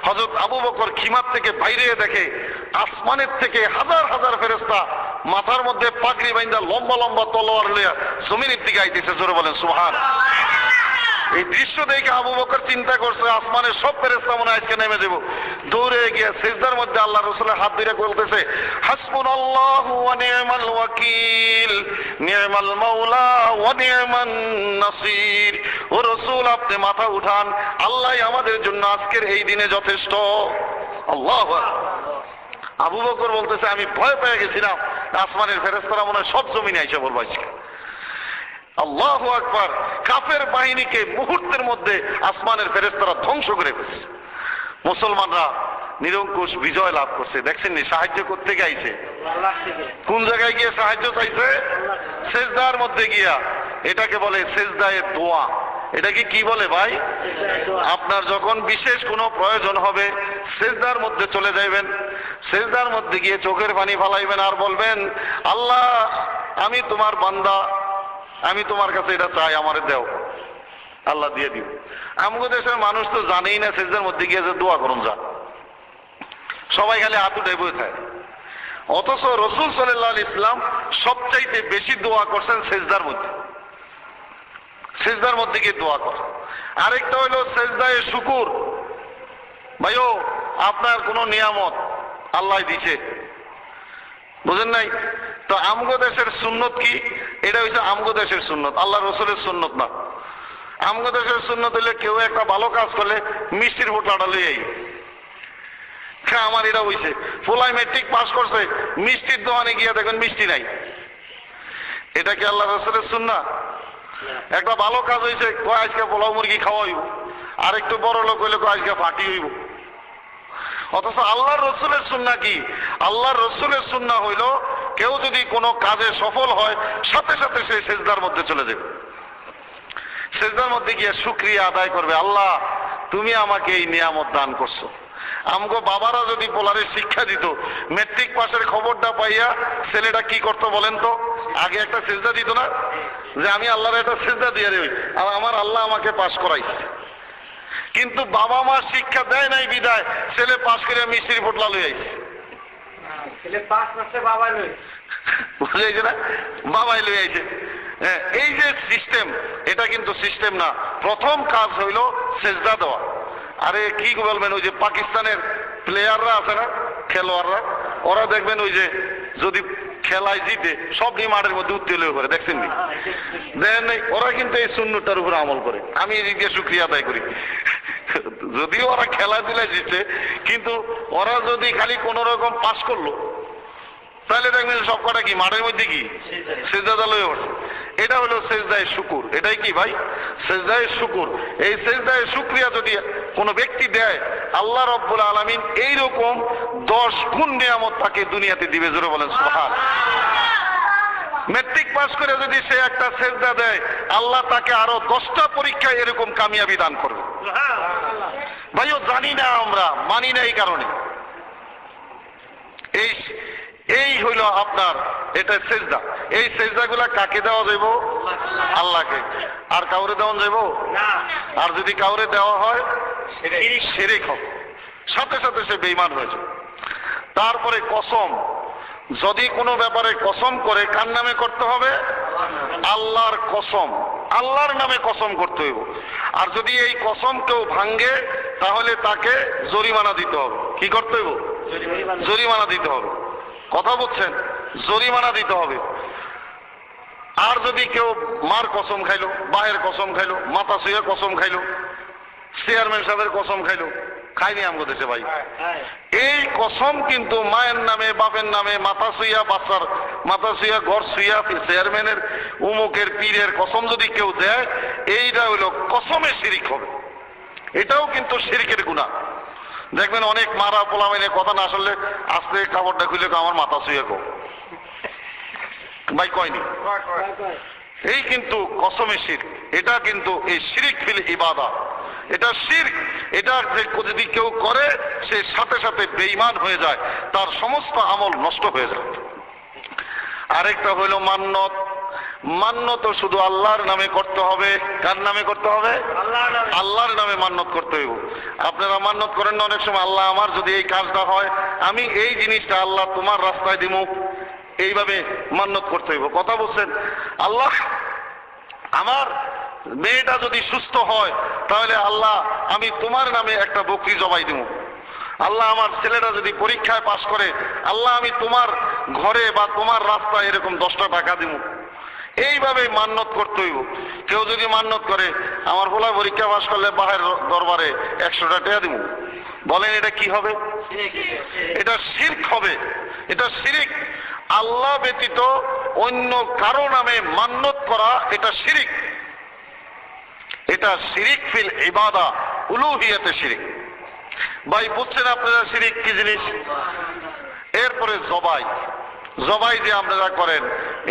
হযরত আবু বকর খিমার থেকে বাইরে দেখে আসমানের থেকে হাজার হাজার ফেরেশতা মাথার মধ্যে পাগড়ি বাইন্দা লম্বা লম্বা তলোয়ার লইয়া জমিনের দিকে আইতেছে। জোরে বলেন সুবহানাল্লাহ। এই দৃশ্য দেখে আবু বকর চিন্তা করছে, আসমানের সব ফেরেশতা মনে হয় আজকে নেমে দেব। দৌড়ে গিয়ে সিজদার মধ্যে আল্লাহ রাসূলের হাত ধরে বলতেছে, হাসবুনাল্লাহু ওয়া নি'মাল ওয়াকিল, নি'মাল মাওলা ওয়া নি'মান নাসির। ও রাসূল, আপনি মাথা উঠান, আল্লাহই আমাদের জন্য আজকের এই দিনে যথেষ্ট। আল্লাহু আকবার। আবু বকর বলতেছে, আমি ভয় পেয়ে গেছিলাম আসমানের ফেরেশতারা মনে হয় সব জমিনে আইসা বলবো আজকে। আল্লাহু আকবার। কাফের বাহিনীকে মুহূর্তের মধ্যে আসমানের ফেরেশতারা ধ্বংস করে ফেলেছে। মুসলমানরা নিরঙ্কুশ বিজয় লাভ করছে। দেখছেন নি সাহায্য করতে গাইছে, কোন জায়গায় গিয়ে সাহায্য চাইছে? সেজদার মধ্যে গিয়া। এটাকে বলে সেজদায়ে দোয়া। এটাকে কি বলে ভাই? আপনার যখন বিশেষ কোনো প্রয়োজন হবে সেজদার মধ্যে চলে যাইবেন, সেজদার মধ্যে গিয়ে চোখের পানি ফালাইবেন আর বলবেন, আল্লাহ আমি তোমার বান্দা, আমি তোমার কাছে এটা চাই, আমারে দাও, আল্লাহ দিয়ে দিব। আমাদের দেশের মানুষ তো জানেই না সেজদার মধ্যে গিয়ে যে দোয়া করুন যা, সবাই খালি হাত উঠে বসে থাকে। অথচ রাসূল সাল্লাল্লাহু আলাইহি ইসলাম সবচাইতে বেশি দোয়া করছেন সেজদার মধ্যে, সেজদার মধ্যে গিয়ে দোয়া কর। আরেকটা হইল সেজদায়ে শুকুর। ভাইও আপনার কোন নিয়ামত আল্লাহ দিছে, বুঝেন নাই তো? আমগো দেশের সুন্নত কি? এটা হচ্ছে আমগো দেশের সুন্নত, আল্লাহ রসুলের সুন্নত না। আমগো দেশের সুন্নত হইলে কেউ একটা ভালো কাজ করলে মিষ্টির হোটলাটা লই আই। আমার এটা হইছে, ফুলাই মেট্রিক পাস করছে, মিষ্টির দোকানে গিয়ে দেখবেন মিষ্টি নাই। এটা কি আল্লাহ রসুলের সুন্নাহ? একটা ভালো কাজ হয়েছে, কয় আজকে পোলাও মুরগি খাওয়া হইব। আর একটু বড় লোক হইলে কয় আজকে ফাটি হইব। অথচ আল্লাহর রসুলের সুন্নাহ কি? আল্লাহর রসুলের সুন্নাহ হইল কেউ যদি কোনো কাজে সফল হয় সাথে সাথে সে সেজদার মধ্যে চলে যাবে, সেজদার মধ্যে গিয়ে শুকরিয়া আদায় করবে, আল্লাহ তুমি আমাকে এই নিয়ামত দান করছো। আমগো বাবারা যদি পোলারে শিক্ষা দিত, মেট্রিক পাশের খবরটা পাইয়া ছেলেটা কি করতো বলেন তো? আগে একটা সেজদা দিত না, যে আমি আল্লাহর একটা সেজদা দিয়ে রে, আর আমার আল্লাহ আমাকে পাশ করাইছে। কিন্তু বাবা মা শিক্ষা দেয় নাই বিদায় ছেলে পাশ করে মিষ্টির পোটলা লই আইছে। বুঝাইছে না? বাবাই লই আইছে। এই যে সিস্টেম, এটা কিন্তু সিস্টেম না। প্রথম কাজ হইল সেজদা দেওয়া। আরে কি বলবেন, ওই যে পাকিস্তানের প্লেয়াররা আছে না, খেলোয়াড়রা, ওরা দেখবেন ওই যে যদি খেলায় জিতে সব নিয়ে মাঠের মধ্যে উত্তেল করে, দেখছেন নি? দেখেন নাই? ওরা কিন্তু এই সুন্নতটার উপরে আমল করে। আমি এদিক দিয়ে শুকরিয়া আদায় করি। যদিও ওরা খেলাধুলায় জিতছে, কিন্তু ওরা যদি খালি কোন রকম পাস করলো তাহলে দেখবেন সব কটা কি মাঠের মধ্যে কি সেজদা লয়ে ওঠে। এটা হলো সেজদায়ে শুকুর। এটাই কি ভাই? সেজদায়ে শুকুর। এই সেজদায়ে শুকরিয়া যদি কোনো ব্যক্তি দেয়, আল্লাহ রাব্বুল আলামিন এইরকম 10 গুণ নিয়ামত তাকে দুনিয়াতে দিবে। জোরে বলেন সুবহানাল্লাহ। মেট্রিক পাস করে যদি সে একটা সেজদা দেয়, আল্লাহ তাকে আরো 10টা পরীক্ষায় এরকম কামিয়াবি দান করবে। ভাইও জানি না, আমরা মানি না, এই কারণে। এই হইল আপনার এটা সেজদা। এই সেজদা গুলা কাকে দেওয়া যাইব? আল্লাহকে। আর কাউরে দেওয়া যাইব না। আর যদি কাউরে দেওয়া হয় শিরক হবে, সাথে সাথে সে বেঈমান হয়ে যাবে। তারপরে কসম, যদি কোনো ব্যাপারে কসম করে কার নামে করতে হবে? আল্লাহর কসম, আল্লাহর নামে কসম করতে হইব। আর যদি এই কসম কেউ ভাঙ্গে তাহলে তাকে জরিমানা দিতে হবে। কি করতে হইব? জরিমানা দিতে হবে। কথা বলছেন? জরিমানা দিতে হবে। আর যদি কেউ মার কসম খাইলো, বাহের কসম খাইলো, মাথা শুয়ে কসম খাইলো, চেয়ারম্যান সাহেবের কসম খাইলো, খাইনি আমাদের দেশে ভাই। এই কসম কিন্তু মায়ের নামে, বাপের নামে, মাথা শুইয়া, বাচ্চার মাথা শুইয়া, ঘর শুইয়া, চেয়ারম্যানের, উমুকের, পীরের কসম যদি কেউ দেয়, এইটা হইলো কসমে শিরিক হবে। এটাও কিন্তু শিরিকের গুনাহ। দেখবেন অনেক মারা পোলা মাইনে কথা না আসলে আস্তে কাপড়টা খুলে আমার মাথা শুয়ে কো ভাই কয়নি। এই কিন্তু কসমে শিরক। এটা কিন্তু এই শিরিক ফিল ইবাদা, এটা শিরক। এটা যদি কেউ করে সে সাথে সাথে বেঈমান হয়ে যায়, তার সমস্ত আমল নষ্ট হয়ে যায়। আরেকটা হইল মান্নত। মান্নত শুধু আল্লাহর নামে করতে হবে। কার নামে করতে হবে? আল্লাহর নামে মান্নত করতে হইব। আপনারা মান্নত করেন না অনেক সময়, আল্লাহ আমার যদি এই কাজটা হয়, আমি এই জিনিসটা আল্লাহ তোমার রাস্তায় দিমু, এইভাবে মান্নত করতে হইব। কথা বলছেন? আল্লাহ আমার মেয়েটা যদি সুস্থ হয় তাহলে আল্লাহ আমি তোমার নামে একটা বকরি জবাই দিব। আল্লাহ আমার ছেলেটা যদি পরীক্ষায় পাশ করে, আল্লাহ আমি তোমার ঘরে বা তোমার রাস্তায় এরকম 10টা টাকা দিব। এইভাবে মান্নত করতে হইব। কেউ যদি মান্নত করে আমার পোলা পরীক্ষা পাশ করলে বাহের দরবারে 100টা টাকা দিব, বলেন এটা কি হবে? এটা শিরক হবে। এটা শিরক। আল্লাহ ব্যতীত অন্য কারো নামে মান্নত করা এটা শিরক। এটা শিরক ফিল ইবাদা, উলুহিয়াতে শিরক। ভাই বুঝছেন আপনারা শিরিক কি জিনিস? এরপরে জবাই, জবাই যে আপনারা করেন,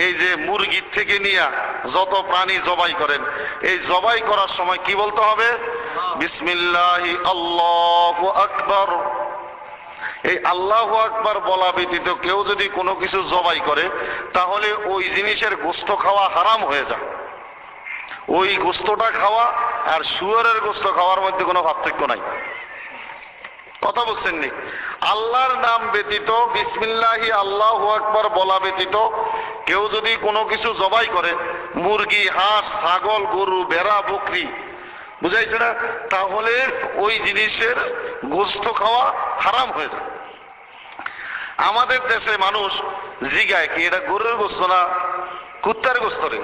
এই যে মুরগির থেকে নিয়ে যত প্রাণী জবাই করেন, এই জবাই করার সময় কি বলতে হবে? বিসমিল্লাহি আল্লাহু আকবার। এই আল্লাহু আকবার বলা ব্যতীত কেউ যদি কোনো কিছু জবাই করে, তাহলে ওই জিনিসের গোশত খাওয়া হারাম হয়ে যায়। ওই গোশতটা খাওয়া আর শুয়োরের গোশত খাওয়ার মধ্যে কোনো পার্থক্য নাই। কথা বুঝছেন নি? আল্লাহর নাম ব্যতীত, বিসমিল্লাহি আল্লাহু আকবার বলা ব্যতীত কেউ যদি কোনো কিছু জবাই করে, মুরগি, হাঁস, ছাগল, গরু, ভেড়া, বকরি, বুঝাইছে না? তাহলে ওই জিনিসের গোশত খাওয়া হারাম হয়ে যায়। আমাদের দেশে মানুষ জিগায় কি এটা গরুর গোশত না কুত্তার গোশত রে?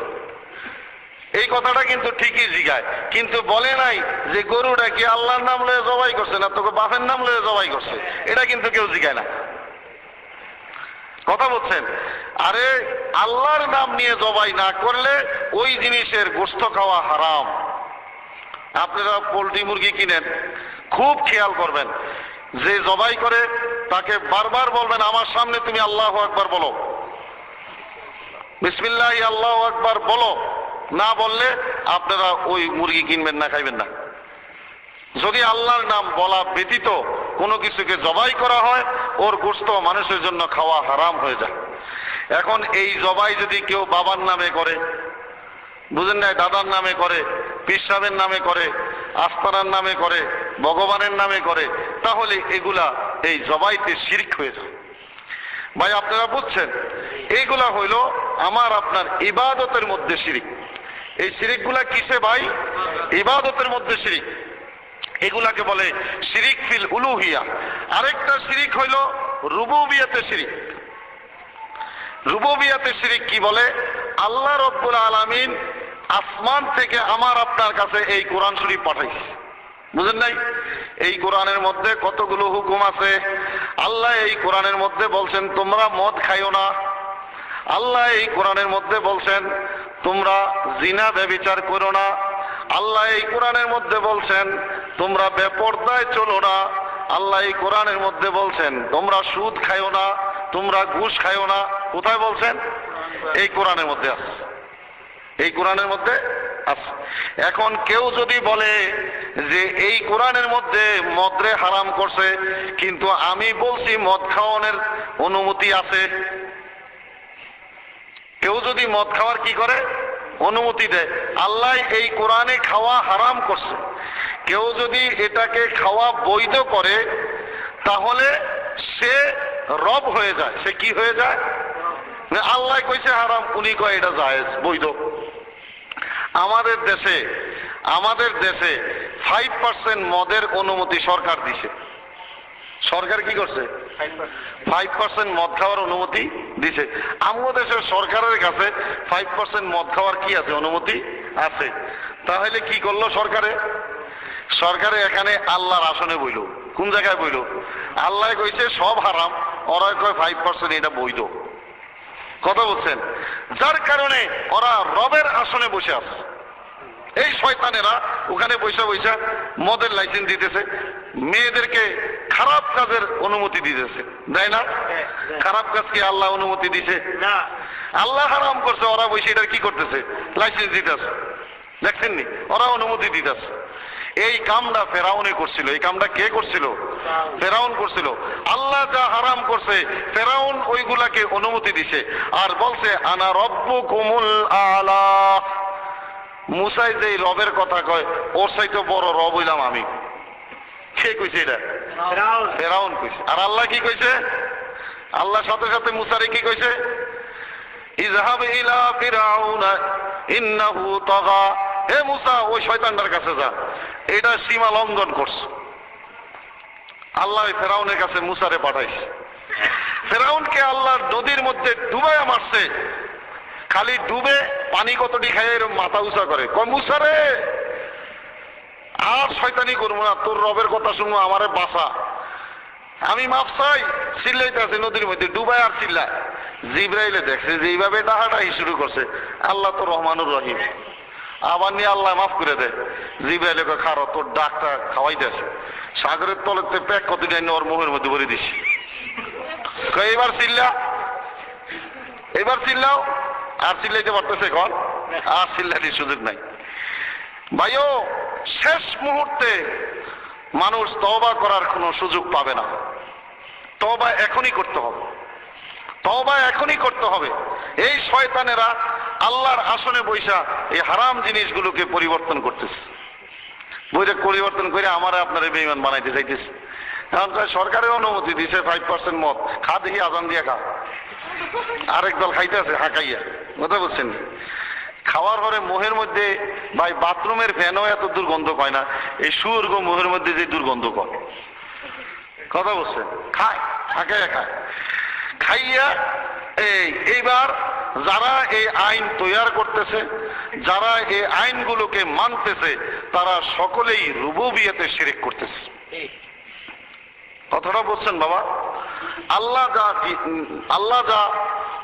এই কথাটা কিন্তু ঠিকই জিগায়, কিন্তু বলে নাই যে গরুটা কি আল্লাহর নাম লয়ে জবাই করছে না তোকে বাপের নাম লয়ে জবাই করছে, এটা কিন্তু কেউ জিগায় না। কথা বলছেন? আরে আল্লাহর নাম নিয়ে জবাই না করলে ওই জিনিসের গোশত খাওয়া হারাম। আপনারা পোল্ট্রি মুরগি কিনেন, খুব খেয়াল করবেন, যে জবাই করে তাকে বারবার বলবেন আমার সামনে তুমি আল্লাহু আকবার বলো, বিসমিল্লাহি আল্লাহু আকবার বলো। না বললে আপনারা ওই মুরগি কিনবেন না, খাইবেন না। যদি আল্লাহর নাম বলা ব্যতীত কোনো কিছুকে জবাই করা হয়, ওর গোশত মানুষের জন্য খাওয়া হারাম হয়ে যায়। এখন এই জবাই যদি কেউ বাবার নামে করে, বুঝেন না, দাদার নামে করে, পীর সাহেবের নামে করে, আস্তানার নামে করে, ভগবানের নামে করে, তাহলে এগুলা এই জবাইতে শিরক হয়ে যায়। ভাই আপনারা বুঝছেন? এইগুলা হইল আমার আপনার ইবাদতের মধ্যে শিরিক। এই শিরিকগুলা কিসে ভাই? ইবাদতের মধ্যে শিরিক। এগুলাকে বলে শিরিক ফিল উলুহিয়া। আরেকটা শিরিক হইল রুবুবিয়াতে শিরিক। রুবুবিয়াতে শিরিক কি বলে? আল্লাহ রব্বুল আলামিন আসমান থেকে আমার আপনার কাছে এই কোরআন শরীফ পাঠাইছে, বুঝেন নাই? এই কোরআনের মধ্যে কতগুলো হুকুম আছে। আল্লাহ এই কোরআনের মধ্যে বলছেন তোমরা মদ খাইও না। আল্লাহ এই কোরআনের মধ্যে বলছেন তোমরা জিনা ব্যভিচার করো না। আল্লাহ এই কোরআনের মধ্যে বলছেন তোমরা বেপরদায় চলো না। আল্লাহ এই কোরআনের মধ্যে বলছেন তোমরা সুদ খাইও না, তোমরা ঘুষ খাইও না। কোথায় বলছেন? এই কোরআনের মধ্যে আছে, এই কোরআনের মধ্যে আছে। এখন কেউ যদি বলে যে এই কোরআনের মধ্যে মদরে হারাম করছে, কিন্তু আমি বলছি মদ খাওয়ানোর অনুমতি আছে, কেউ যদি মদ খাওয়ার কি করে? অনুমতি দেয়। আল্লাহ এই কোরআনে খাওয়া হারাম করছে, কেউ যদি এটাকে খাওয়া বৈধ করে, তাহলে সে রব হয়ে যায়। সে কি হয়ে যায়? আল্লাহ কইছে হারাম, উনি কয় এটা জায়েজ, বৈধ। আমাদের দেশে 5% মদের অনুমতি সরকার দিছে। সরকার কি করছে? 5% মদ খাওয়ার অনুমতি দিছে। আমাদের দেশের সরকারের কাছে 5% মদ খাওয়ার কি আছে? অনুমতি আছে। তাহলে কি করলো সরকারে এখানে আল্লাহর আসনে বইল। কোন জায়গায় বইল? আল্লাহ কইছে সব হারাম, ওরা কয় 5% এটা বৈধ। কথা বলছেন? যার কারণে ওরা রবের আসনে বসে আছে। এই শয়তানেরা ওখানে বৈশা মদের লাইসেন্স দিতেছে, মেয়েদেরকে খারাপ কাজের অনুমতি দিতেছে, দেয় না? খারাপ কাজ কি আল্লাহ অনুমতি দিছে? না, আল্লাহ হারাম করছে, ওরা বসে এটার কি করতেছে? লাইসেন্স দিতেছে। দেখছেন নি? ওরা অনুমতি দিতেছে। এই কামটা ফেরাউনে করছিল। এই কামটা কে করছিল? ফেরাউন করছিল। আল্লাহ যা হারাম করছে ফেরাউন ওইগুলাকে অনুমতি দিছে, আর বলছে আনা রব্বুকুমুল আলা। মুসাই যে রবের কথা কয়, ওর চাইতে বড় রব হইলাম আমি। কে কইছে এটা? ফেরাউন কইছে। আর আল্লাহ কি কইছে? আল্লাহ সাথে সাথে মুসারে কি কইছে? ইযহাব ইলা ফিরাউনা ইন্নাহু তাগা। হে মুসা, ওই শয়তানটার কাছে যা, এটা সীমা লঙ্ঘন করছে। আল্লাহ ফেরাউনের কাছে মুসারে পাঠাইছে। ফেরাউনকে আল্লাহ নদীর মধ্যে ডুবাইয়া মারছে। খালি ডুবে পানি কতটি খাইয়ে এরকম মাথা উঁচা করে, কয় মুসারে আর শয়তানি করবো না, তোর রবের কথা শুনবো, আমারে বাঁচা, আমি মাপ চাই। চিল্লাইতে আছে নদীর মধ্যে, ডুবাই আর চিল্লায়। জিব্রাইলে দেখছে যে এইভাবে ডাহাডাহি শুরু করছে। আল্লাহ তো রহমানুর রহিম, আবার নিয়ে আল্লাহ মাফ করে দেয়। জিব্রাইলে কয় খারো, তোর ডাকটা খাওয়াই দেছে। সাগরের তলেতে প্যাক কত জানি ওর মুখের মধ্যে ভরে দিছি। এবার চিল্লা, এবার চিল্লাও। আর চিল্লাইতে পারতেছে এখন? আর চিল্লাটির সুযোগ নাই ভাইও। শেষ মুহূর্তে মানুষ তওবা করার কোনো সুযোগ পাবে না। তওবা এখনই করতে হবে, তওবা এখনই করতে হবে। এই শয়তানেরা আল্লাহর আসনে বৈশা এই হারাম জিনিসগুলোকে পরিবর্তন করতেছে, বইটা পরিবর্তন করে আমার আপনারা বেঈমান বানাইতে চাইতেছে। এখন সরকারের অনুমতি দিছে 5% মদ খা, দেখি আজান দিয়া খা। আরেক দল খাইতে আছে হাঁকাইয়া, কথা বলছেন। খাওয়ার পরে মোহের মধ্যে ভাই বাথরুমের ফ্যানও এত দুর্গন্ধ পায় না, এই সুর্গ মোহের মধ্যে যে দুর্গন্ধ করে, কথা বলছেন। খায়, হাঁকাইয়া খায়, খাইয়া এইবার যারা এই আইন তৈরি করতেছে, যারা এই আইনগুলোকে মানতেছে, তারা সকলেই রুবুবিয়তে শিরক করতেছে। কথাটা বলছেন বাবা। আল্লাহ যা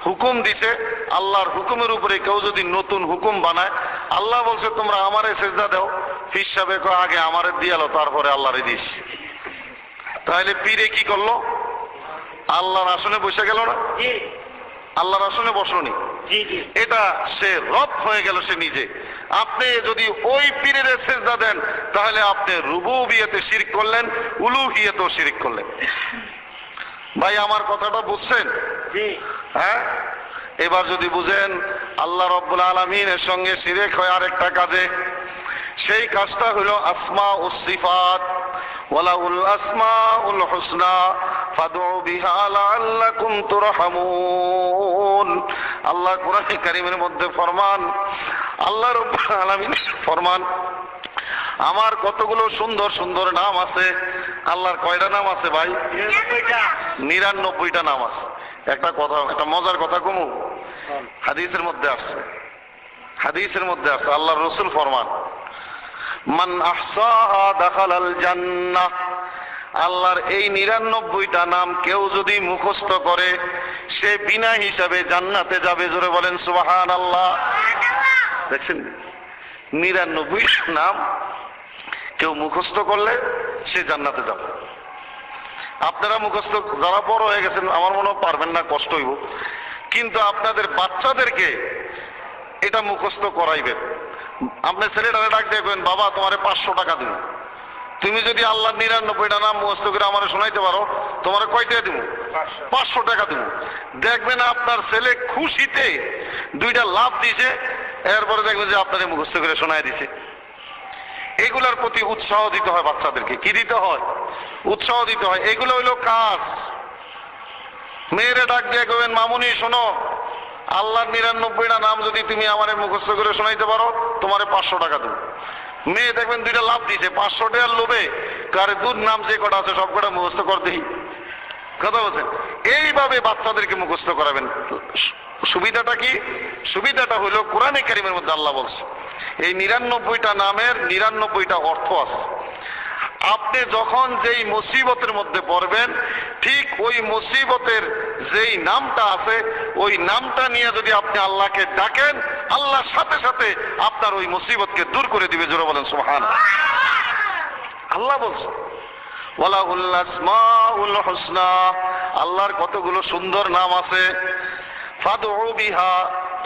হুকুম দিছে, আল্লাহর হুকুমের উপরে কেউ যদি নতুন হুকুম বানায়, আল্লাহ বলছে তোমরা আমারে সেজদা দাও, পীর সাহেব কয় আগে আমারে দিয়ালো তারপরে আল্লাহরে দিস। তাহলে পীরে কি করলো? আল্লাহর আসনে বসে গেল না? আল্লাহর আসনে বসনি, এটা সে রব হয়ে গেল সে নিজে। আপনি যদি ওই পীরের সেজদা দেন তাহলে আপনি রুবুবিয়তে শিরক করলেন, উলুহিয়তেও শিরক করলেন। ভাই আমার কথাটা বুঝছেন? হ্যাঁ, এবার যদি বুঝেন আল্লাহ রাব্বুল আলামিনের সঙ্গে শিরক হয় আরেকটা কাজে। সেই কাজটা হলো আসমা ও সিফাত। ওয়ালাউল আসমাউল হুসনা ফাদউ বিহা লাআল্লাকুম তুরহামুন। আল্লাহ কোরআনে কারীমের মধ্যে ফরমান, আল্লাহ রাব্বুল আলামিন ফরমান, আমার কতগুলো সুন্দর সুন্দর নাম আছে। আল্লাহর কয়টা নাম আছে ভাই? 99টা নাম আছে। একটা কথা, একটা মজার কথা কমু, হাদিসের মধ্যে আসছে, হাদিসের মধ্যে আসছে আল্লাহর রাসূল ফরমান, মান আহসাহা দাখালাল জান্নাহ। আল্লাহর এই 99টা নাম কেউ যদি মুখস্থ করে সে বিনা হিসাবে জান্নাতে যাবে। জোরে বলেন সুবহানাল্লাহ। দেখছেন, 99 নাম কেউ মুখস্থ করলে সে জান্নাতে যাবে। আপনারা মুখস্থ যারা বড় হয়ে গেছেন আমার মনে হয় পারবেন না, কষ্ট হইব, কিন্তু আপনাদের বাচ্চাদেরকে এটা মুখস্থ করাইবেন। আপনার ছেলেটারে ডাক দেখবেন, বাবা তোমারে 500 টাকা দিব, তুমি যদি আল্লাহর 99টা নাম মুখস্থ করে আমারে শোনাইতে পারো, তোমারে কয়টা দিব? 500 টাকা দিব। দেখবেন আপনার ছেলে খুশিতে 2টা লাভ দিছে, এরপরে দেখবেন যে আপনারে মুখস্থ করে শোনায় দিছে। এগুলার প্রতি উৎসাহ দিতে হয় বাচ্চাদেরকে। কি দিতে হয়? উৎসাহ দিতে হয়। এগুলো হইল কাজ। মেয়েরে ডাক দিয়ে কবেন, মামুনি শোনো, আল্লাহর 99টা নাম যদি তুমি আমারে মুখস্থ করে শোনাইতে পারো তোমারে 500 টাকা দেবো। মেয়ে দেখবেন 2টা লাভ দিছে, 500 টাকার লোভে কারে দুধ নাম যে কটা আছে সব কটা মুখস্থ করতেই। কথা বলছেন। এইভাবে বাচ্চাদেরকে মুখস্থ করাবেন। সুবিধাটা কি? সুবিধাটা হলো কোরআনে কারীমের মধ্যে আল্লাহ বলছে এই 99টা নামের 99টা অর্থ আছে। আপনি যখন যেই মুসিবতের মধ্যে পড়বেন, ঠিক ওই মুসিবতের যেই নামটা আছে ওই নামটা নিয়ে যদি আপনি আল্লাহকে ডাকেন, আল্লাহর সাথে সাথে আপনার ওই মুসিবতকে দূর করে দিবে। জোরে বলেন সুবহানাল্লাহ। আল্লাহ বলছে ওয়ালাহুল আসমাউল হুসনা, আল্লাহর কতগুলো সুন্দর নাম আছে। ফাদউ বিহা,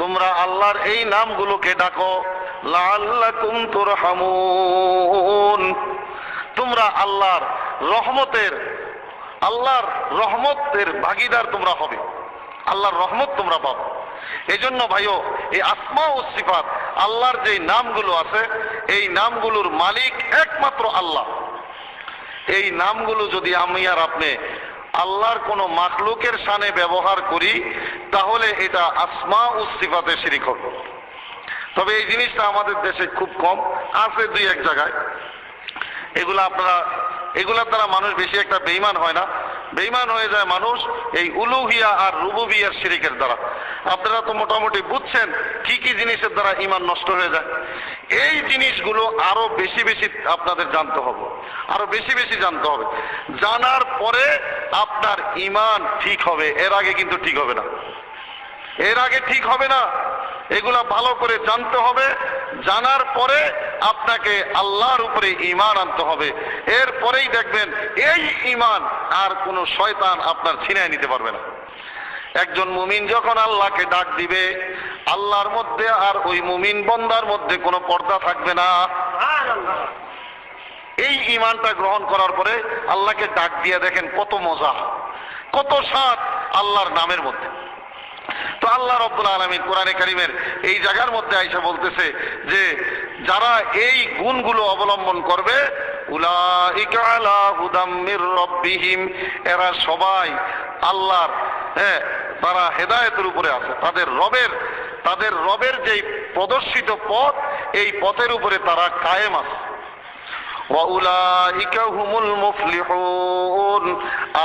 তোমরা আল্লাহর এই নামগুলোকে ডাকো। লাআল্লাকুম তুরহামুন, তোমরা আল্লাহর রহমতের ভাগীদার তোমরা হবে, আল্লাহর রহমত তোমরা পাবে। এই জন্য ভাইও এই আসমা ও সিফাত, আল্লাহর যে নামগুলো আছে এই নামগুলোর মালিক একমাত্র আল্লাহ। এই নামগুলো যদি আমি আর আপনি আল্লাহর কোনো মাখলুকের শানে ব্যবহার করি তাহলে এটা আসমা ও সিফাতে শিরক হবে। তবে এই জিনিসটা আমাদের দেশে খুব কম আছে, 2-1 জায়গায়। এগুলার দ্বারা মানুষ বেশি একটা বেঈমান হয় না। বেঈমান হয়ে যায় মানুষ এই উলুহিয়া আর রুবুবিয়ার শিরকের দ্বারা। আপনারা তো মোটামুটি বুঝছেন কি কি জিনিসের দ্বারা ঈমান নষ্ট হয়ে যায়। এই জিনিসগুলো আরো বেশি বেশি আপনাদের জানতে হবে, আরো বেশি বেশি জানতে হবে। জানার পরে আপনার ঈমান ঠিক হবে, এর আগে কিন্তু ঠিক হবে না। এর আগে ঠিক হবে না। এগুলা ভালো করে জানতে হবে। জানার পরে আপনাকে আল্লাহর উপরে ঈমান আনতে হবে। এরপরেই দেখবেন এই ঈমান আর কোনো শয়তান আপনার ছিনায় নিতে পারবে না। একজন মুমিন যখন আল্লাহকে ডাক দিবে, আল্লাহর মধ্যে আর ওই মুমিন বান্দার মধ্যে কোনো পর্দা থাকবে না। এই ঈমানটা গ্রহণ করার পরে আল্লাহকে ডাক দিয়ে দেখেন কত মজা, কত স্বাদ আল্লাহর নামের মধ্যে। তো আল্লাহ রাব্বুল আলামিন কোরআনে কারীমের এই জায়গার মধ্যে আয়েশা বলতেছে যে যারা এই গুণগুলো অবলম্বন করবে, উলাইকা আলা হুদাম মির রাব্বিহিম, এরা সবাই আল্লাহর তারা হেদায়েতের উপরে আছে। তাদের রবের যেই প্রদর্শিত পথ, এই পথের উপরে তারা কায়েম আছে। ওয়া উলাইকা হুমুল মুফলিহুন,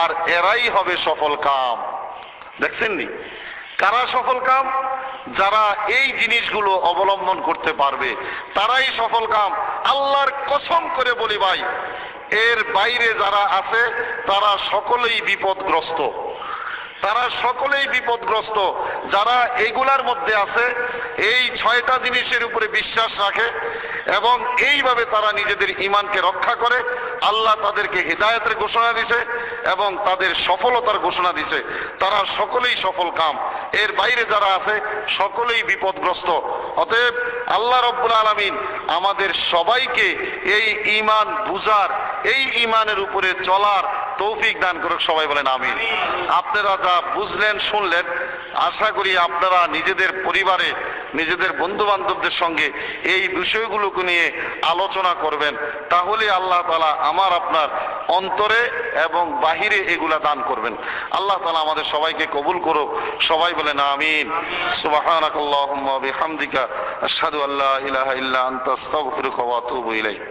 আর এরাই হবে সফল কাম। দেখছেন নি কারা সফল কাম? যারা এই জিনিসগুলো অবলম্বন করতে পারবে তারাই সফল কাম। আল্লাহর কসম করে বলি ভাই, এর বাইরে যারা আছে তারা সকলেই বিপদগ্রস্ত, তারা সকলেই বিপদগ্রস্ত। যারা এইগুলার মধ্যে আছে, এই 6টা জিনিসের উপরে বিশ্বাস রাখে এবং এইভাবে তারা নিজেদের ঈমানকে রক্ষা করে, আল্লাহ তাদেরকে হিদায়াতের ঘোষণা দিছে এবং তাদের সফলতার ঘোষণা দিছে, তারা সকলেই সফল কাম। এর বাইরে যারা আছে সকলেই বিপদগ্রস্ত। অতএব আল্লাহ রাব্বুল আলামিন আমাদের সবাইকে এই ঈমান বুঝার, এই ঈমানের উপরে চলার তৌফিক দান করুক। সবাই বলেন আমিন। আপনারা যা বুঝলেন শুনলেন, আশা করি আপনারা নিজেদের পরিবারে, নিজেদের বন্ধু বান্ধবদের সঙ্গে এই বিষয়গুলোকে নিয়ে আলোচনা করবেন। তাহলে আল্লাহ তাআলা আমার আপনার অন্তরে এবং বাহিরে এগুলা দান করবেন। আল্লাহ তাআলা আমাদের সবাইকে কবুল করুক। সবাই বলেন আমিন। সুবহানাকাল্লাহুম্মা ওয়া বিহামদিকা আশহাদু আল্লা ইলাহা ইল্লা আনতা আস্তাগফিরুকা ওয়া আতুবু ইলাইক।